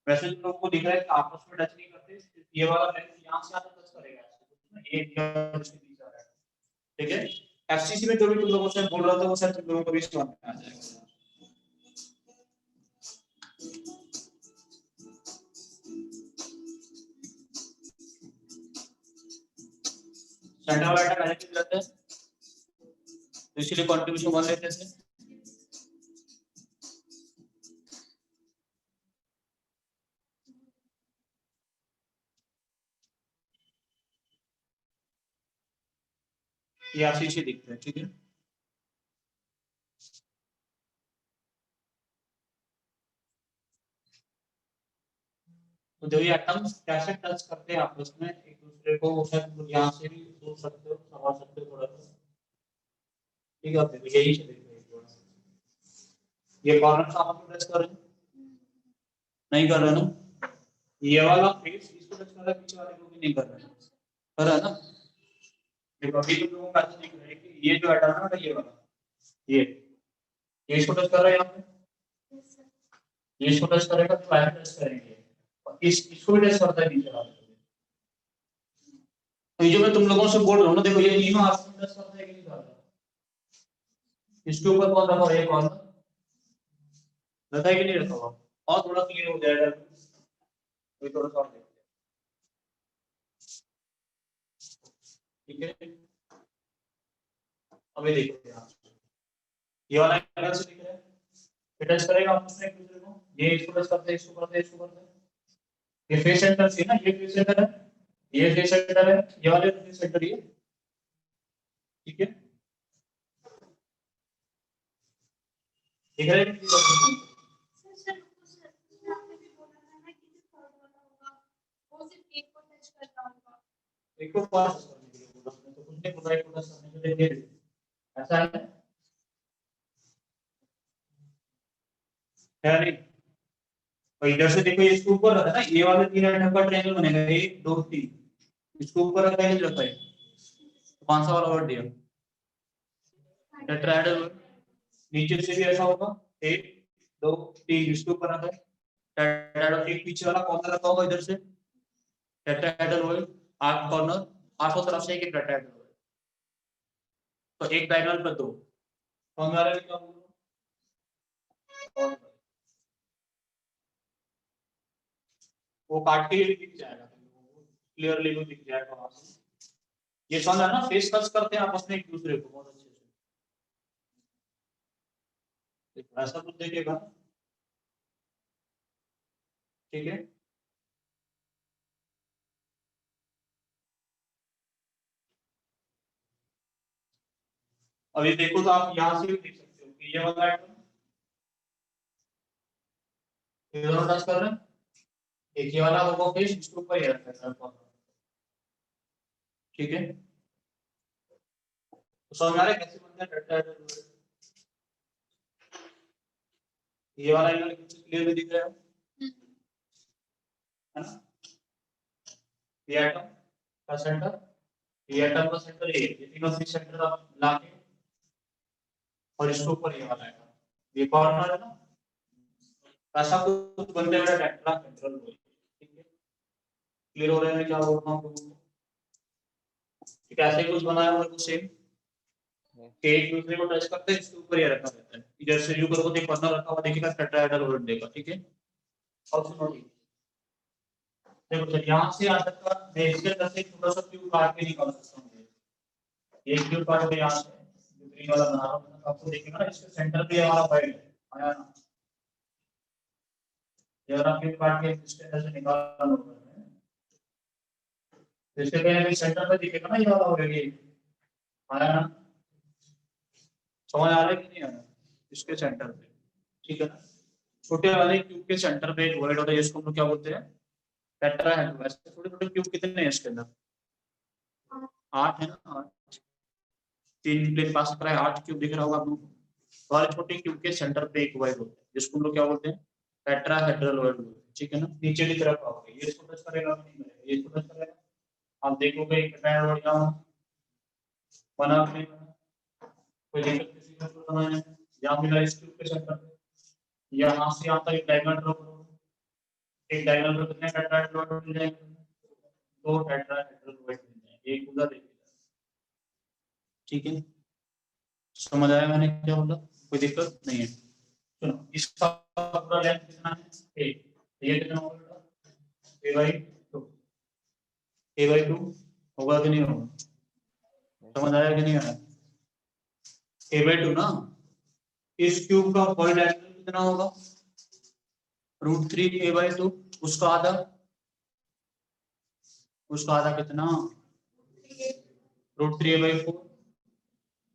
वैसे जो लोगों को दिख रहा है कि आपस में टच नहीं करते, ये वाला लेंस यहां से आता टच करेगा, ये इसके बीच आ रहा है, ठीक है। एफसीसी में जो भी तुम लोगों से बोल रहा था वो सर तुम लोगों को भी समझ में आ जाएगा। सेंटर वाला डाटा कनेक्ट करते हैं, तो इसीलिए कंट्रीब्यूशन 1 लेते हैं। ये एफसीसी दिखते हैं, ठीक है। तो जब ये एटम्स कैसे टच करते हैं आपस में एक दूसरे को, वो शायद यहाँ से भी सोच सकते हो, समझ सकते हो थोड़ा सा, ठीक है। तो यही चलेगा थोड़ा सा, ये कॉर्नर आपस में टच कर रहे हैं, नहीं कर रहे ना, ये वाला फेस इसको टच कर रहा है, पीछे वाले को भी नहीं कर रहा है, कर रहा है ना। देखो अभी तुम लोगों को ऐसा दिख रहा है कि ये जो एटम है ना, ये वाला, ये इसको टच कर रहा है, यहाँ पे ये इसको टच करेगा तो ऐसे टच करेंगे, और इसको भी टच करता है नीचे वाले को। तो ये जो मैं तुम लोगों से बोल रहा हूँ ना, देखो ये तीनों आपस में टच करता है कि नहीं करता, इसके ऊपर कौन रखा हुआ है, कौन रखा है कि नहीं रखा हुआ, और थोड़ा क्लियर हो जाएगा, तो थोड़ा सा देखते हैं, ठीक है। अभी देखो यहाँ ये वाला एंगल से दिख रहा है, टच करेगा आपस में एक दूसरे को, ये इसको टच करते हैं, इसको करते हैं, इसको करते हैं, ये फेस सेंटर से ना, ये फेस सेंटर है, ये फेस सेंटर है, ये वाले फेस सेंटर ये, ठीक है। दिख रहा है कि नहीं? एक को पास करने के लिए बोला, तो कुछ नहीं बोला, एक को टच करने के लिए ऐसा है नहीं। तो इधर से देखो, ये इसके ऊपर रखा है ना, ये वाले 3 एटम का ट्रायंगल बनेगा, 1 2 3, इसको ऊपर रखा है, नहीं रखा है, तो कौन सा वाला वर्ड दिया, टेट्राहेड्रल। नीचे से भी ऐसा होगा, 1 2 3, इसके ऊपर रखा है टेट्राहेड्रल, एक पीछे वाला कौन सा रखा होगा इधर से, टेट्राहेड्रल होगा, 8 कॉर्नर, 8 तरफ से एक एक टेट्राहेड्रल होगा, तो एक डायगोनल पर 2, तो हमारा क्या होगा, वो काट के ये दिख जाएगा, क्लियरली वो दिख जाएगा वहां से। ये समझ है ना, फेस टच करते हैं आपस में एक दूसरे को बहुत अच्छे से, ऐसा कुछ देखेगा, ठीक है। अभी देखो तो आप यहाँ से भी देख सकते हो कि ये वाला आइटम ये दोनों टच कर रहे हैं, एक ये वाला होगा फेस, इसके ऊपर ये रखा है, ठीक है। तो समझ आ रहा है कैसे बनता है टेट्राहेड्रल, ये वाला एंगल क्लियरली दिख रहा है ना, ये एटम का सेंटर, ये एटम का सेंटर, ये तीनों से सेंटर आप लाके और इसके ऊपर ये वाला एटम, ये कॉर्नर है ना, ऐसा कुछ बनते हुए टेट्राहेड्रल बोल, ठीक है। क्लियर हो रहा है क्या बोल रहा हूं आपको, ठीक है। ऐसे ही कुछ बनाया हुआ है सेम, एक दूसरे को टच करते हैं, इसके ऊपर ये रखा रहता है, इधर से यू करो तो कॉर्नर रखा हुआ देखिएगा, टेट्राहेड्रल वर्ड देगा, ठीक है। और सुनो ठीक, देखो सर यहाँ से यहाँ तक का मैं इसके अंदर से थोड़ा सा क्यूब काट के निकाल सकता हूँ, ये क्यूब काट के यहाँ से ग्रीन वाला बना रहा हूँ, आपको देखिएगा ना इसके सेंटर पे हमारा वाइड है, आया ना। ये वाला क्यूब काट के इसके अंदर से निकाल लो, इसके कहीं भी सेंटर पे दिखेगा ना ये वाला ऑलरेडी, आया ना। समझ आ रहा है कि नहीं आ रहा? इसके सेंटर पे, ठीक है ना। छोटे वाले क्यूब के सेंटर पे एक वॉइड होता है जिसको हम लोग क्या बोलते हैं, टेट्राहेड्रल। वैसे छोटे छोटे क्यूब कितने हैं इसके अंदर? 8 है ना, 8। 3 प्लेन पास कर रहा है, 8 क्यूब दिख रहा होगा आप लोगों को। और छोटे क्यूब के सेंटर पे एक वॉइड होता है जिसको हम लोग क्या बोलते हैं, टेट्राहेड्रल वॉइड बोलते हैं, ठीक है ना। नीचे की तरफ आओगे, ये इसको टच करेगा नहीं करेगा, ये इसको टच करेगा, आप देखोगे एक टेट्राहेड्रल यहाँ बना के कोई दिक्कत किसी का तो बनाया है, यहाँ मिला इस क्यूब के सेंटर पे, यहाँ से यहाँ तक एक डायगोनल ड्रॉ करो, एक डायगोनल पे कितने टेट्राहेड्रल मिल जाएंगे? 2 टेट्राहेड्रल मिल जाएंगे, एक उधर एक इधर, ठीक है। समझ आया मैंने क्या बोला? कोई दिक्कत नहीं है। सुनो, इसका पूरा लेंथ कितना है? 8। ये कितना होगा? a/2। a/2 होगा कि नहीं होगा? समझ आया कि नहीं आया? a/2 ना, इस क्यूब का वॉइड डायमीटर कितना होगा? √3 a/2। उसका आधा, उसका आधा कितना? √3 a/4,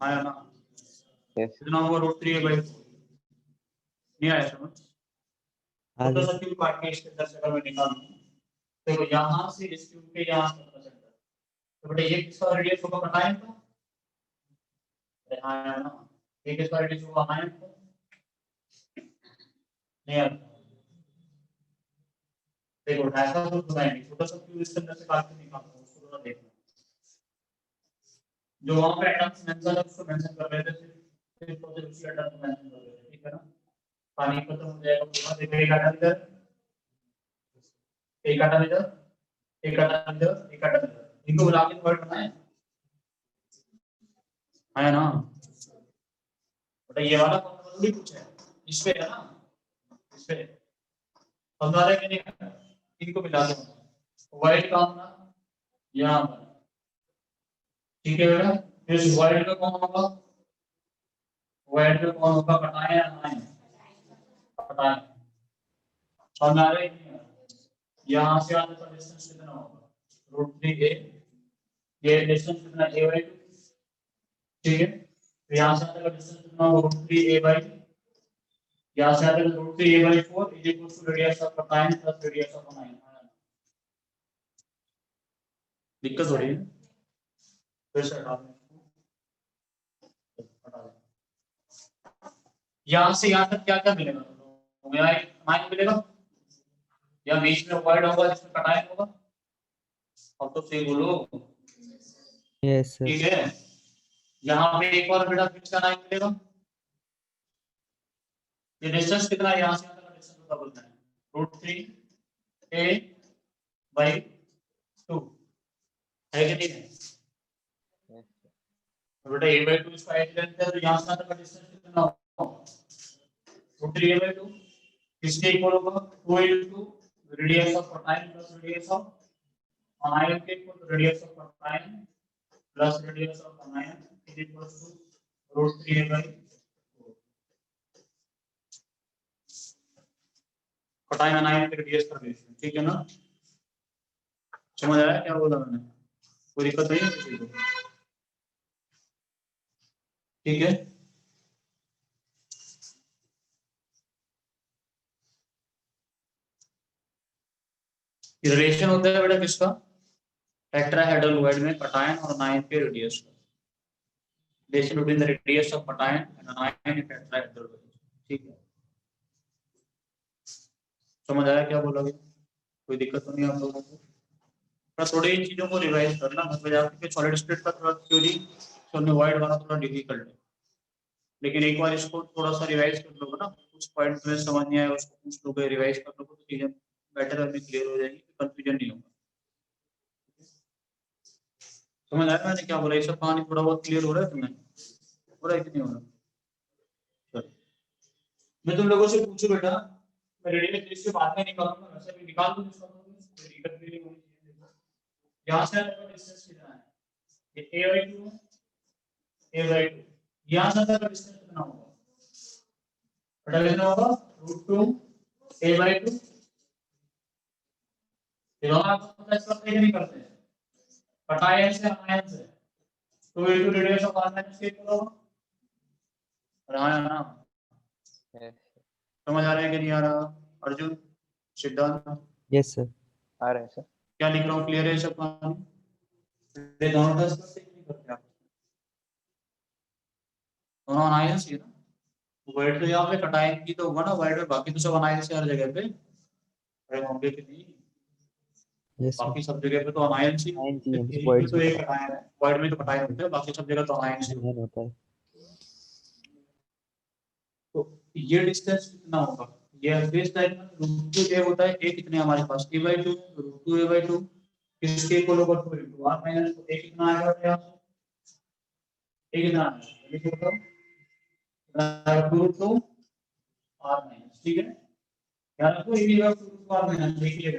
आया ना। यस कितना होगा √3 a/4? नहीं आया समझ? छोटा आगे सा क्यूब काट के इसके अंदर से अगर मैं निकालूं, देखो यहाँ से इस क्यूब के यहाँ तक का सेंटर, तो बेटा ये किसका रेडियस होगा बताएं तो? हाँ है ना, ये किसका रेडियस होगा आयन का? नहीं आता। देखो ऐसा तो बनाएंगे, छोटा सा क्यूब इसके अंदर से काट के निकालना, उसको थोड़ा देखना। जो वहां पे एटम्स मेंशन है उसको मेंशन कर रहे थे, सिर्फ तो सिर्फ उसी एटम को मेंशन कर रहे थे, ठीक है ना। पानी खत्म हो जाएगा पूरा, देखो एक एटम इधर, एक एटम इधर, एक एटम इधर, एक एटम इधर, इनको मिला के वर्ड बनाए, है ना। बेटा ये वाला कौन भी कुछ है, इस पे है ना, इस पे समझा रहे कि नहीं? इनको मिला दो, वाइट का होना यहाँ पर, ठीक है बेटा। फिर इस वाइट का कौन होगा? वाइट का कौन होगा बताएं या नहीं बताएं? समझा रहे कि नहीं? यहाँ से आने का डिस्टेंस कितना होगा? √3a, ये डिस्टेंस कितना a/2, ठीक है। तो यहाँ से आने का डिस्टेंस कितना होगा? √3a/, यहाँ से आने का √3a/4 is equal to radius of cation plus radius of anion. दिक्कत हो रही है? फिर से हटा दें, हटा दें। यहाँ से यहाँ तक क्या क्या मिलेगा? तो यहाँ एक अनाइन मिलेगा, या बीच में वॉइड होगा जिसमें कटाइन होगा। अब तो सही बोलो, यस सर। ठीक है। यहाँ पे एक और बेटा फिक्स अनाइन मिलेगा। ये डिस्टेंस कितना है यहाँ से यहाँ तक का डिस्टेंस पता बोलना है, √3a/2 है कि नहीं है? तो बेटा a/2 इसका एज लेंथ है, तो यहाँ से यहाँ तक का डिस्टेंस कितना होगा? √3a/2 किसके इक्वल होगा? 2 into radius of cation plus radius of anion के equal to radius of cation plus radius of anion is equal to √3a/4। Cation anion के रेडियस का रेशियो, ठीक है ना। समझ आया क्या बोला मैंने? कोई दिक्कत नहीं है किसी को? ठीक है। रिलेशन होता है बेटा किसका? टेट्राहेड्रल वॉइड में कटायन और अनायन के रेडियस का, relation between the radius of cation and अनायन in tetrahedral void, ठीक है। समझ आया क्या बोला गया? कोई दिक्कत तो नहीं आप लोगों को? थोड़ा थोड़ी इन चीजों को रिवाइज करना, मतलब आपके सॉलिड स्टेट का थोड़ा थ्योरी सोलने वॉइड वाला थोड़ा डिफिकल्ट है, लेकिन एक बार इसको थोड़ा सा रिवाइज कर लोगे ना, कुछ पॉइंट में समझ नहीं आया उसको पूछ लोगे, रिवाइज कर लोगे तो चीजें बेटर हमें क्लियर हो जाएगी, कंफ्यूजन नहीं होगा। समझ आया मैंने क्या बोला? ये सब कहानी थोड़ा बहुत क्लियर हो रहा है तुम्हें? हो रहा है कि नहीं हो रहा? चलो मैं तुम लोगों से पूछूं बेटा, मैं रेडियस लिस्ट के बाद में निकालूंगा, वैसे भी निकाल दूं इसका, कोई दिक्कत भी नहीं होनी चाहिए। देखो यहां से आपका डिस्टेंस कितना है? ये a/2 है, a/2 यहाँ से तक डिस्टेंस कितना होगा? बटा कितना होगा? √2 a/2। ये दोनों आपको पता है, इसका प्रयोग नहीं करते हैं। पटाए से आयन से 2 × रेडियस ऑफ r - k होगा। रहा है ना? समझ आ रहा है कि नहीं आ रहा? अर्जुन, सिद्धांत, यस सर। आ रहे हैं सर। क्या लिख रहा हूँ? क्लियर है सब कहानी? ये दोनों टेस्ट करते नहीं करते आप? दोनों अनायन से ना, वर्ड तो यहाँ पे कटायन की तो होगा ना वर्ड में, बाकी तो सब अनायन से हर जगह पे। अरे होंगे कि नहीं? Yes sir. बाकी सब जगह पे तो अनायन से आयन चाहिए, बस एक में वर्ड्स तो में एक कटायन है, वर्ड में तो कटायन होते हैं, बाकी सब जगह तो अनायन से। आयन होता है। तो ये डिस्टेंस कितना होगा? ये बेस डायगोनल √2 a होता है। a कितने हमारे पास? a/2, √2 a/2 किसके इक्वल होगा? 2 × r - a कितना आएगा यहाँ से? a कितना आएगा लिखो तो, 2 × r - ठीक है। याद रखो a = 2 × r - देखिए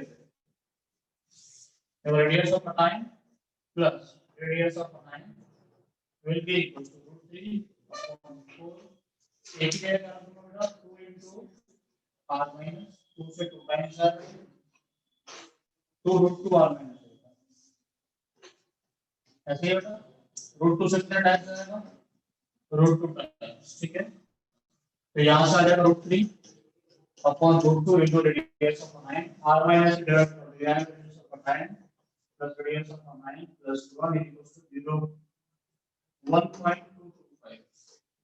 the radius of anion plus radius of anion will be equal to √3 upon 4 a की जगह क्या होगा? 2 × r - 2 से 2 टाइम्स r 2 √2 r - ऐसे ही बेटा √2 से कितना टाइम्स आएगा? √2 टाइम्स। ठीक है, तो यहाँ से आ जाएगा √3 upon √2 into radius of anion r minus divided by radius of anion plus radius of anion plus 1 is equals to 0 1.225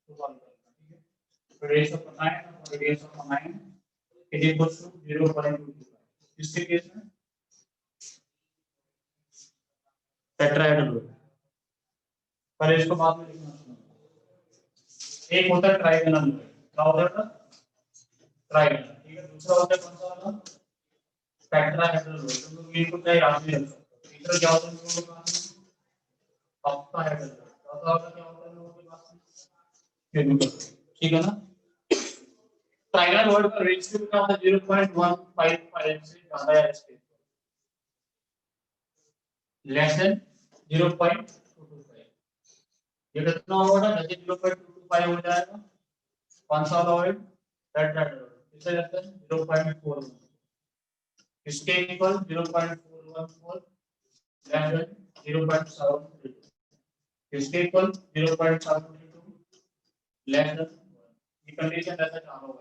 to 1. ठीक है, radius of anion और radius of anion is equals to 0.225। इसके केस में tetrahedral पर इसको बाद में लिखना है। एक होता है ट्राइगोनल, क्या होता है? ट्राइगोनल। ठीक है, दूसरा होता है कौन सा वाला? टेट्राहेड्रल। तो ये को क्या याद नहीं रखो। तीसरा क्या होता है लोगों के पास? ऑक्टाहेड्रल। चौथा वाला क्या होता है लोगों के पास? हेक्साहेड्रल। ठीक है ना? ट्राइगोनल वर्ड का रेशियो क्या होता है? 0.155 से ज्यादा है इसके, लेस देन 0.225। ये कितना होगा? जैसे 0.225 हो जाएगा, कौन सा वाला वर्ड? टेट्राहेड्रल। इससे लेस देन 0.41, इसके इक्वल 0.414, लेस देन 0.732, इसके इक्वल 0.732, लेस देन 1। ये कंडीशन ऐसा चालू होगा।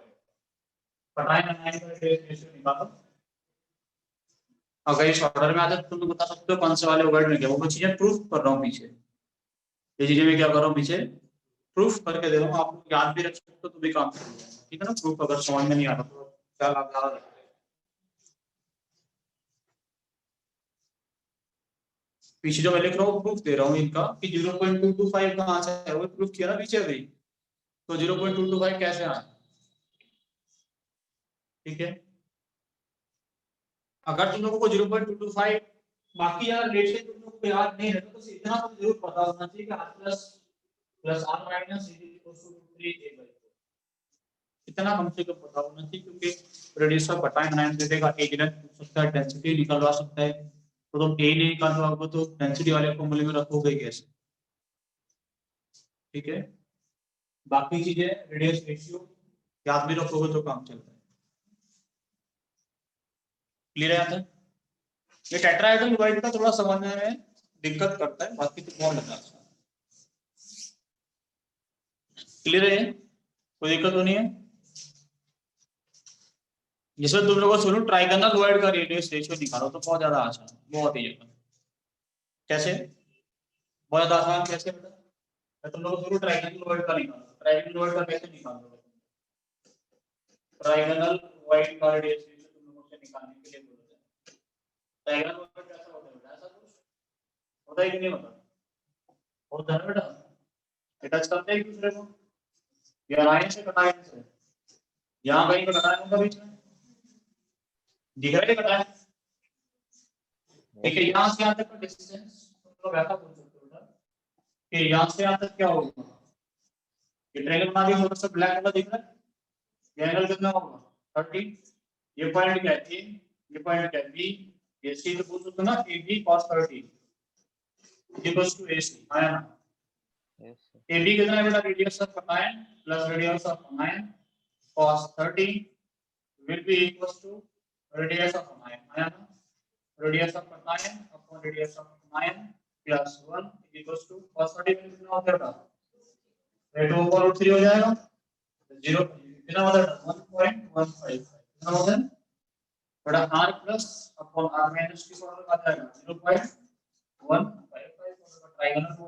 पटाए ना नाइन का रेशियो निकालो। अगर इस ऑर्डर में आता है तो तुम बता सकते हो कौन से वाले वर्ड में क्या। वो चीजें प्रूफ कर रहा हूँ पीछे, ये चीजें मैं क्या कर रहा हूँ पीछे प्रूफ करके दे रहा हूँ। आप याद भी रख सकते हो तो भी काम कर जाएगा। ठीक है ना? प्रूफ अगर समझ में नहीं आता तो ख्याल आप ज्यादा रखते हैं। पीछे जो मैं लिख रहा हूँ प्रूफ दे रहा हूँ इनका कि 0.225 कहाँ से है, वो प्रूफ किया ना पीछे अभी। तो 0.225 कैसे आया? ठीक है, अगर तुम लोगों को 0.225 बाकी यार रेशियो तुम लोगों को याद नहीं रहता तो इतना तो जरूर पता होना चाहिए कि r plus r minus √3a/4। इतना कम से कम पता होना चाहिए, क्योंकि रेडियस ऑफ पटाइन आयन दे देगा, एक इलेक्ट्रॉन पूछ सकता है, डेंसिटी निकलवा सकता है। तो तुम ए नहीं निकालोगे तो डेंसिटी वाले फॉर्मूले में रखोगे कैसे? ठीक है, बाकी चीजें रेडियस रेशियो याद भी रखोगे तो काम चलता है। क्लियर है यहाँ तक? ये टेट्राहेड्रल वर्ड का थोड़ा समझने में दिक्कत करता है, बाकी तो बहुत अच्छा है। क्लियर है? कोई दिक्कत तो नहीं है? जिसमें तुम लोगों को सुनो ट्राइगोनल वर्ड का रेडियस रेशियो निकालो तो बहुत ज्यादा आसान है, बहुत ही ज्यादा। कैसे? बहुत ज्यादा आसान कैसे बेटा? मैं तुम लोगों को सुनो ट्राइगोनल वर्ड का निकालो। ट्राइगोनल वर्ड का कैसे निकालोगे? ट्राइगोनल वर्ड का रेडियस रेशियो तुम लोगों से निकालने के लिए बोलते हैं। ट्राइगोनल वर्ड कैसा होता है बेटा? ऐसा कुछ होता है कि नहीं होता? होता है बेटा, टच करते हैं एक दूसरे को या लाइन से कटाएंगे से यहाँ कहीं पे कटाएं होगा बीच में, दिख रहा है कटाएं। देखिए यहाँ से यहाँ तक का डिस्टेंस तुम लोग ऐसा बोल सकते हो बेटा कि यहाँ से यहाँ तक क्या होगा? ये ट्रायंगल बना दिया, थोड़ा सा ब्लैक वाला दिख रहा है, ये एंगल कितना होगा? 30। ये पॉइंट क्या है? ए, ये पॉइंट क्या है? बी, ये सी तो बोल सकते हो ना, a b cos 30 equals to AC आया ना? Yes, sir. AB कितना है बेटा, radius of cation plus radius of anion cos 30 will be equals to radius of anion, है ना, radius of anion upon radius of anion plus 1 is equals to cos 30 में कितना होता है, रेट ओवर रूट 3 हो जाएगा, 0 कितना होता है 1.155 कितना होता है बड़ा r plus upon r minus की पावर आ जाएगा 0.155 ट्रायंगल को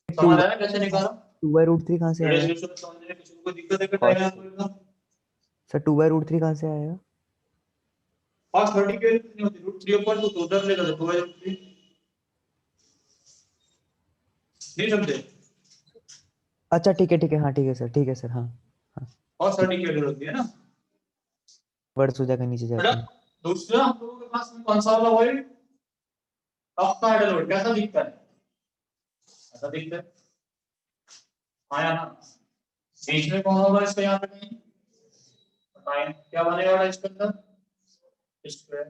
समझ आया कैसे निकाला 2/√3 कहाँ से आया रेडियस समझने में किसी को दिक्कत है क्या ट्रायंगल को सर? 2/√3 कहाँ से आया? cos 30 के कितनी होती है रूट 3 ऊपर तो उधर लेगा तो 2/√3 नहीं समझे। अच्छा ठीक है हाँ ठीक है सर हाँ हाँ cos 30 की वैल्यू होती है ना वर्ड्स हो जाकर नीचे जाते बेटा। हैं। दूसरा हम लोगों के पास में कौन सा वाला वॉइड टॉप का हेडर कैसा दिखता है, ऐसा दिखता है आया ना, बीच में कौन होगा इसका यहाँ पे नहीं बताएं क्या बनेगा इसके अंदर स्क्वायर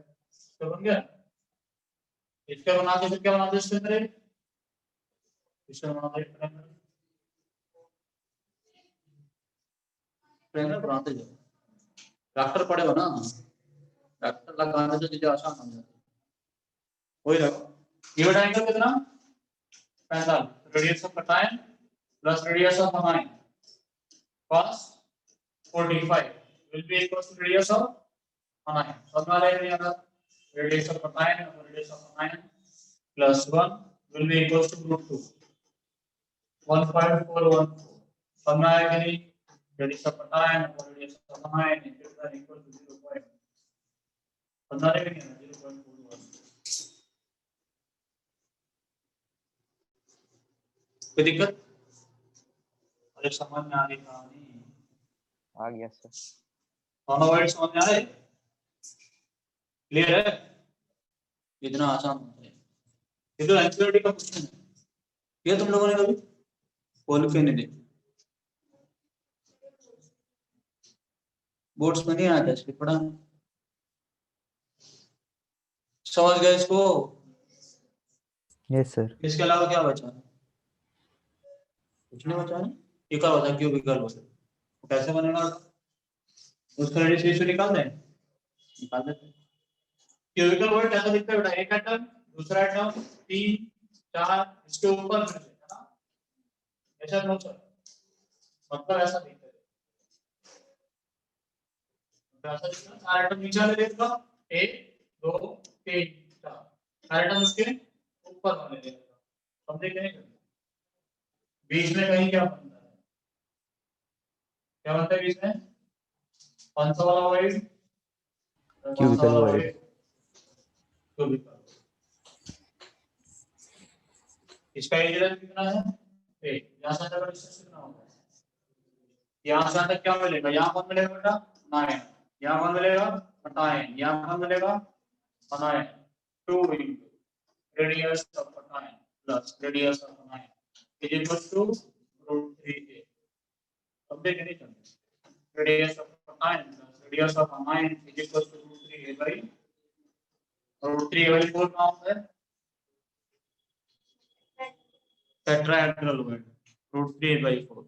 तो बन गया, इसका बना के फिर क्या बना दे इसके अंदर इसका बना दे ट्रेनर बनाते जाओ, डॉक्टर पढ़ेगा ना, डॉक्टर लगाने से चीजें आसान हो जाती वही रखो। ये एंगल कितना 45 radius of cation plus radius of anion cos 45 will be equal to radius of anion, समझ आ रहा है radius of anion और radius of anion plus 1 will be equal to root 2 1.414 समझ आया कि नहीं, radius of anion और radius of anion is equal to 0. समझ आ रहा है कि नहीं 0.41 कोई दिक्कत अरे समझ में आ रही कहानी आ गया सर। दोनों वर्ड समझ में आ रहे क्लियर है, इतना आसान होता है ये तो एनसीईआरटी का क्वेश्चन है, ये तुम लोगों ने कभी खोल के नहीं देखा, बोर्ड्स में नहीं आता इसलिए पढ़ा समझ गए इसको। Yes sir. इसके अलावा क्या बचा, कुछ नहीं बचा है, ये क्या बचा क्यूबिकल बचा, कैसे बनेगा उसका रेडियस निकाल दें, निकाल देते हैं। क्यूबिकल वर्ड कैसा दिखता है बेटा, एक एटम दूसरा एटम 3 4 इसके ऊपर है ना, ऐसा नो सर मतलब ऐसा दिखता है, ऐसा दिखता है चार एटम नीचे वाले देखो 1 2 3 4 चार एटम उसके ऊपर वाले देखो समझे कि नहीं, बीच में कहीं क्या बनता है, क्या बनता है बीच में कौन सा वाला वर्ड, कौन सा क्यूबिकल वाला वर्ड। वर्ड क्यूबिकल, इसका एरिया कितना है 1, यहां से अगर डिस्टेंस कितना होगा, यहां से तक क्या मिलेगा, यहां कौन मिलेगा बेटा 9, यहां कौन मिलेगा 9, यहां कौन मिलेगा 9 2 into radius of 9 plus radius of 9 is equal to √3a, समझे कि नहीं समझे, radius of 9 plus radius of 9 is equal to √3a by √3a/4 का होता है टेट्राहेड्रल वर्ड √3a/4,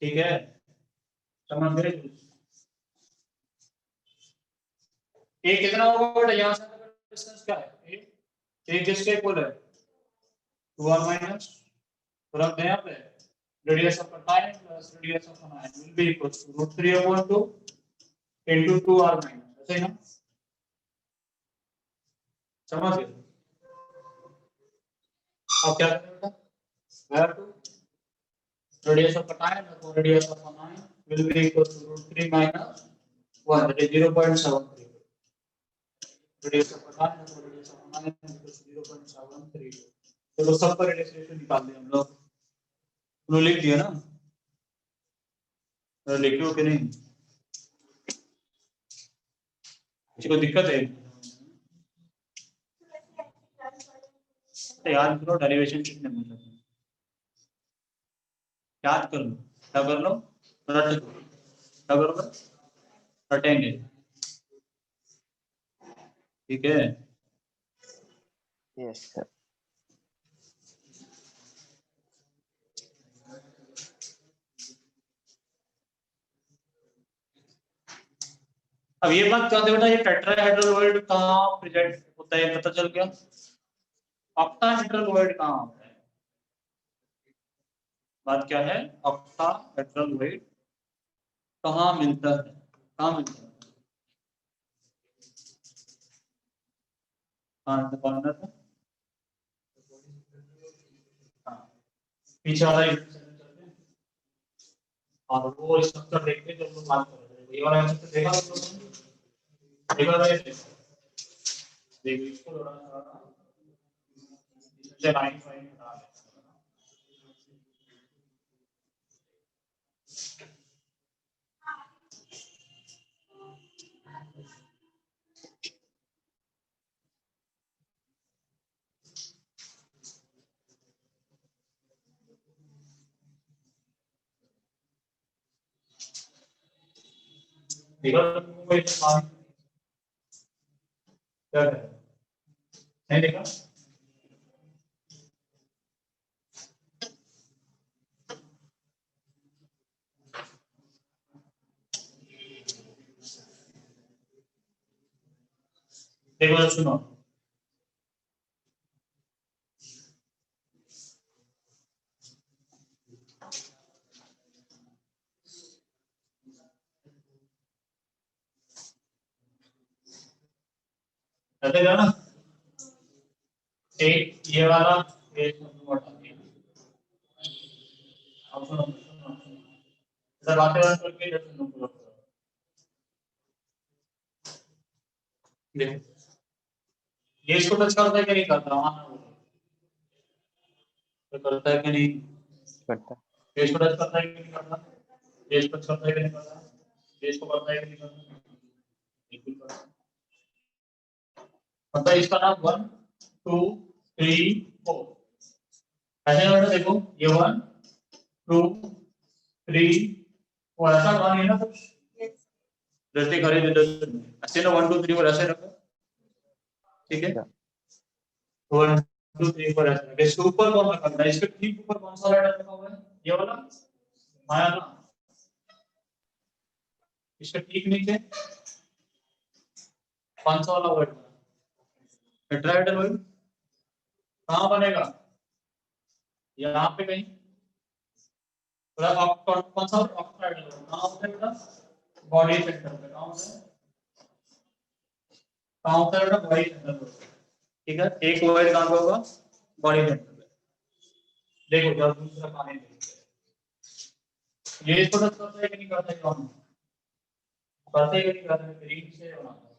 ठीक है समझ गए। ये कितना होगा बेटा, यहाँ से डिस्टेंस क्या है, ये किसके इक्वल है 2r माइनस रख दें यहाँ पे रेडियस ऑफ टाइम plus radius of anion will be equal to √3/2 into 2r minus, ऐसे ना समझ गए। अब क्या करें बेटा, where to radius of time और radius of anion will be equal to √3 minus 1 that is 0.73, radius of time और रेडियस ऑफ अनायन equals to 0.73, तो सब पर रेडियस निकाल दें हम लोग, उन्होंने लिख दिया ना, लिखो कि नहीं, किसी को दिक्कत है तो याद करो डेरिवेशन कितने में होता है, याद कर लो क्या कर लो रट दो, क्या करोगे रटेंगे, ठीक है। Yes sir. अब ये बात कहते बेटा ये टेट्राहेड्रल वर्ड कहाँ प्रेजेंट होता है पता चल गया। ऑक्टाहेड्रल वर्ड कहाँ होता है, बात क्या है, ऑक्टाहेड्रल वर्ड कहाँ मिलता है, कहाँ मिलता है। हाँ तो कौन था, हाँ पीछे वाला और वो स्ट्रक्चर देखते हैं जब लोग बात कर रहे हैं, ये वाला स्ट्रक्चर देखा आप लोगों ने, देखा था ये, देखो इसको थोड़ा सा इससे लाइन फाइन हटा लें। देखा कोई सवाल क्या है, नहीं देखा, देखो सुनो, चलेगा ना, एक ये वाला एक नंबर ऑप्शन इधर बातें बात करके इधर नंबर देखो ये इसको टच करता है कि नहीं करता, हाँ तो करता है कि नहीं करता ये इसको टच करता है कि नहीं करता, ये इसको टच करता है कि नहीं करता, ये इसको करता है कि नहीं करता, बिल्कुल करता है। मतलब इसका नाम 1 2 3 4 ऐसे ना देखो ये 1 2 3 4 ऐसा वन है ना कुछ जैसे करे ऐसे ना 1 2 3 4 ऐसे रखो, ठीक है 1 2 3 4 ऐसे रखो। इसके ऊपर कौन रखा है, इसके ठीक ऊपर कौन सा लेटर रखा हुआ है, ये वाला माया ना, इसके ठीक नीचे कौन सा वाला वर्ड टेट्राहेड्रल वर्ड कहाँ बनेगा, यहाँ पे कहीं कौन सा ऑक्टाहेड्रल कहाँ होता है बेटा, बॉडी सेंटर पे कहाँ होता है, कहाँ होता है बेटा बॉडी सेंटर पे, ठीक है एक वर्ड कहाँ पे होगा बॉडी सेंटर पे। देखो जब दूसरा पानी देखते हैं ये इसको टच करता है कि नहीं करता है, कौन करता है कि नहीं करता है, ग्रीन से बनाता है,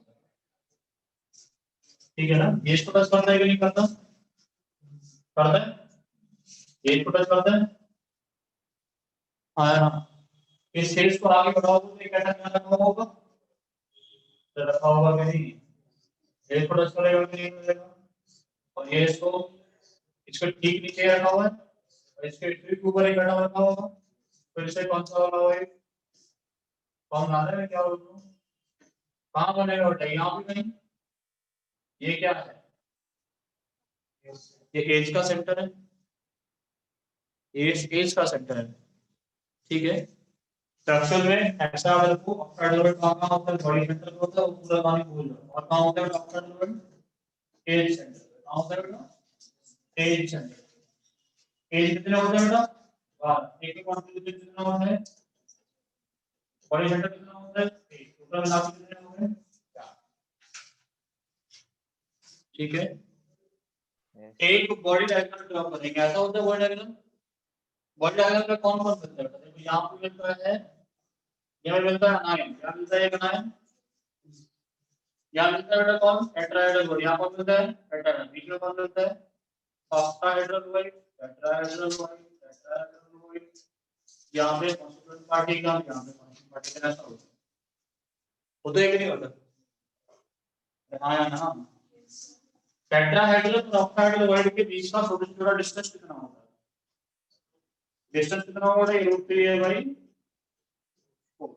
ठीक है ना, ये इसको टच करता है कि नहीं करता, करता है, ये इसको टच करता है, हाँ हाँ इस सेल्स को आगे बढ़ाओ तो ये कैसा क्या रखा होगा, तो रखा होगा कि नहीं, ये इसको टच करेगा कि नहीं करेगा, और ये इसको इसको ठीक नीचे रखा हुआ है और इसके ठीक ऊपर एक घटा रखा होगा, फिर से कौन सा वाला होगा, कौन नाम है क्या बोलूं, कहाँ बनेगा बेटा यहाँ पे कहीं, ये क्या है, ये एज का सेंटर है, एज का सेंटर है, ठीक है। स्ट्रक्चर में हेक्साहेड्रल को ऑक्टाहेड्रल कहाँ होता है, बॉडी सेंटर में होता है, वो पूरा पानी भूल जाओ, और कहाँ होता है ऑक्टाहेड्रल एज सेंटर, कहाँ होता है बेटा एज सेंटर, एज कितने होते हैं बेटा, एक कॉन्ट्रीब्यूशन कितना होता है, बॉडी सेंटर कितना होता है, टोटल मिलाकर कितने होते हैं 4, ठीक है। एक बॉडी डायग्राम ड्रॉ करेंगे, ऐसा होता है बॉडी डायग्राम, बॉडी डायग्राम में कौन कौन मिलता है, देखो यहाँ पे मिलता है, यहाँ मिलता है आयन, यहाँ मिलता है एक आयन, यहाँ मिलता है बेटा कौन टेट्राहेड्रल वर्ड, यहाँ पर मिलता है टेट्राहेड्रल, बीच में कौन मिलता है octahedral word, tetrahedral word, tetrahedral word, यहाँ पे कॉन्स्टिट्यूएंट पार्टी का, यहाँ पे कॉन्स्टिट्यूएंट पार्टी का, ऐसा होता है कि नहीं होता, हाँ या ना, टेट्राहेड्रल और ऑक्टाहेड्रल वर्ड के बीच का छोटा डिस्टेंस कितना होता है, डिस्टेंस कितना होगा ये √3 है भाई 4,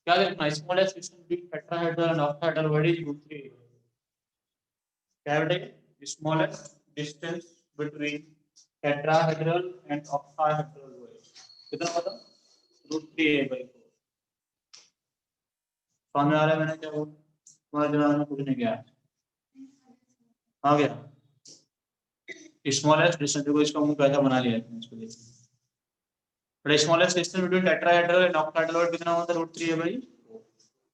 क्या देखना smallest distance between tetrahedral and octahedral word is √3, क्या बेटा smallest distance between tetrahedral and octahedral void कितना होता √3 है भाई, समझ में आ रहा है मैंने क्या बोला? तुम्हारे दिमाग में कुछ नहीं गया आ गया? स्मॉलेस्ट डिस्टेंस, देखो इसका मुंह कैसा बना लिया है इसको देखो। But smallest distance between tetrahedral and octahedral कितना होता है? √3 है भाई।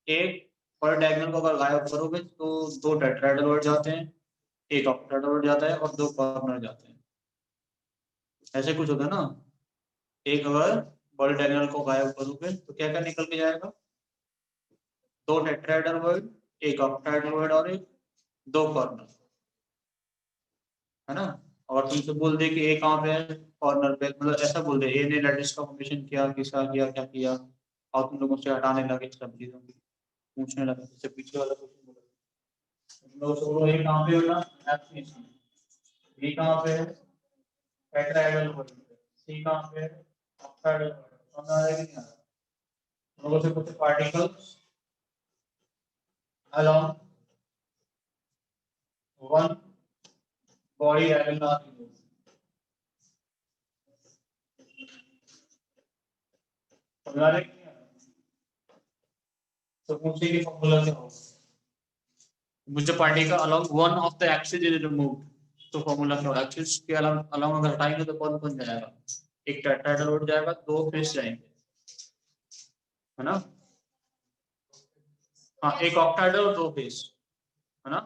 एक पर डायगोनल को अगर गायब करोगे तो 2 टेट्राहेड्रल जाते हैं, एक ऑक्टाहेड्रल जाता है और 2 कॉर्नर जाते हैं। ऐसे कुछ होता है ना। एक अगर बॉडी डायगोनल को गायब करोगे तो क्या क्या निकल के जाएगा? 2 टेट्राहेड्रल, एक ऑक्टाहेड्रल और एक 2 कॉर्नर, है ना। और तुमसे बोल दे कि ए कहाँ पे है? कॉर्नर पे, मतलब ऐसा बोल दे ए ने लैटिस का फॉर्मेशन किया, किसका किया, क्या किया, और तुम लोगों से हटाने लगे सब चीजों की, पूछने लगे, जैसे पीछे वाला क्वेश्चन बोला तुम लोग बोलो ए कहाँ पे होगा? बी कहाँ पे है? टेट्राहेड्रल बॉडी पे। सी कहाँ पे है? Octahedral body. समझ आ रहा है कि नहीं आ रहा? तुम लोगों से कुछ particles along one body diagonal are removed. समझ आ रहा है कि नहीं आ रहा? तो पूछे कि फॉर्मूला क्या होगा? मुझे particle along one of the axis is removed, तो फॉर्मूला क्या होगा? एक्सिस के along अगर हटाएंगे तो कौन कौन जाएगा? एक टेट्राहेड्रल उठ जाएगा, 2 फेस जाएंगे, है ना। हाँ, एक ऑक्टाहेड्रल और 2 फेस, है ना।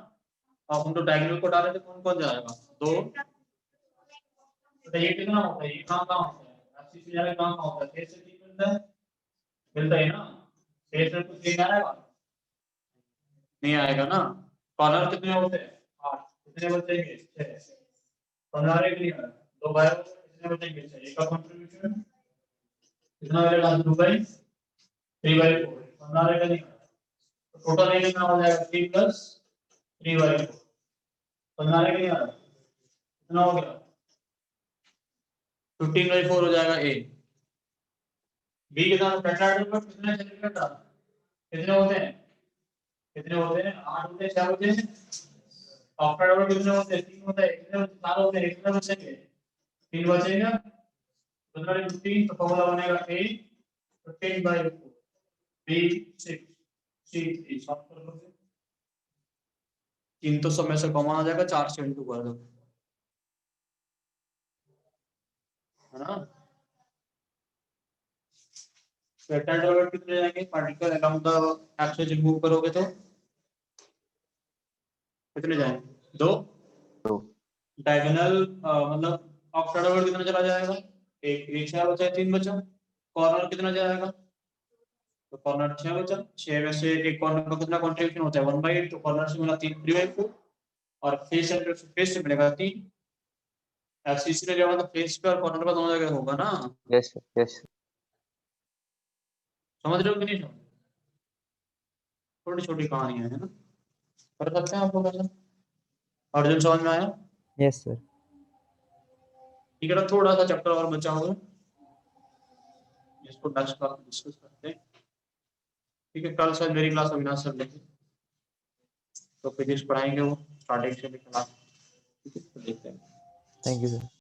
अब हम तो डायगोनल को डालें तो कौन कौन जाएगा? 2। तो ये कितना होता है? ये कहाँ कहाँ होता है? एक्सिस में जाके कहाँ कहाँ होता है? फेस से नहीं मिलता है? मिलता है ना। फेस में कुछ नहीं आएगा, नहीं आएगा ना। कॉर्नर कितने होते हैं? 8। कितने बचेंगे? 6। कॉर्नर एक नहीं आ रहा, 2 बाय कितने बचेंगे? 6। एक का कंट्रीब्यूशन कितना मिलेगा? 2/3/4। कॉर्नर एक नहीं आ रहा, तो टोटल एक कितना हो जाएगा? 3 + 3/4। कॉर्नर एक नहीं आ रहा, कितना हो गया? 15/4 हो जाएगा ए। बी कितना? टेट्राहेड्रल पर कितने सेंटीमीटर था? कितने होते हैं? कितने होते हैं? 8 होते हैं, 4 होते हैं। ऑक्टाहेड्रल कितने होते हैं? 3 होते हैं। कितने 4 होते हैं? कितने बचेंगे? 3 बचेंगे। 15 तो फॉर्मूला बनेगा a 15/4, b 6, c 3। सॉल्व कर लो। 3 तो समय से कॉमन आ जाएगा, 4 से इंटू कर दो, है ना। टेट्राहेड्रल कितने जाएंगे? Particle along the axis remove करोगे तो कितने जाएंगे? 2। 2 डायगोनल मतलब ऑक्टाहेड्रल कितना चला जाएगा? एक 6 बचा, 3 बचा। कॉर्नर कितना जाएगा? तो कॉर्नर 6 बचा। 6 में से एक कॉर्नर का कितना कंट्रीब्यूशन होता है? 1/8, तो कॉर्नर से मिला 3/4 और फेस से मिलेगा 3। एक्सिस ने जब फेस पे और कॉर्नर पे दोनों जगह होगा ना। यस यस समझ रहे हो कि नहीं? समझ, छोटी छोटी कहानियां है ना, कर सकते हैं आप लोग ऐसा। अर्जुन समझ में आया? Yes sir. ठीक है ना, थोड़ा सा चैप्टर और बचा हुआ है, इसको नेक्स्ट क्लास में डिस्कस करते हैं। ठीक है, कल शायद मेरी क्लास अविनाश सर लेंगे, तो फिजिक्स पढ़ाएंगे वो स्टार्टिंग से लेकर लास्ट। ठीक है, तो देखते हैं। Thank you sir.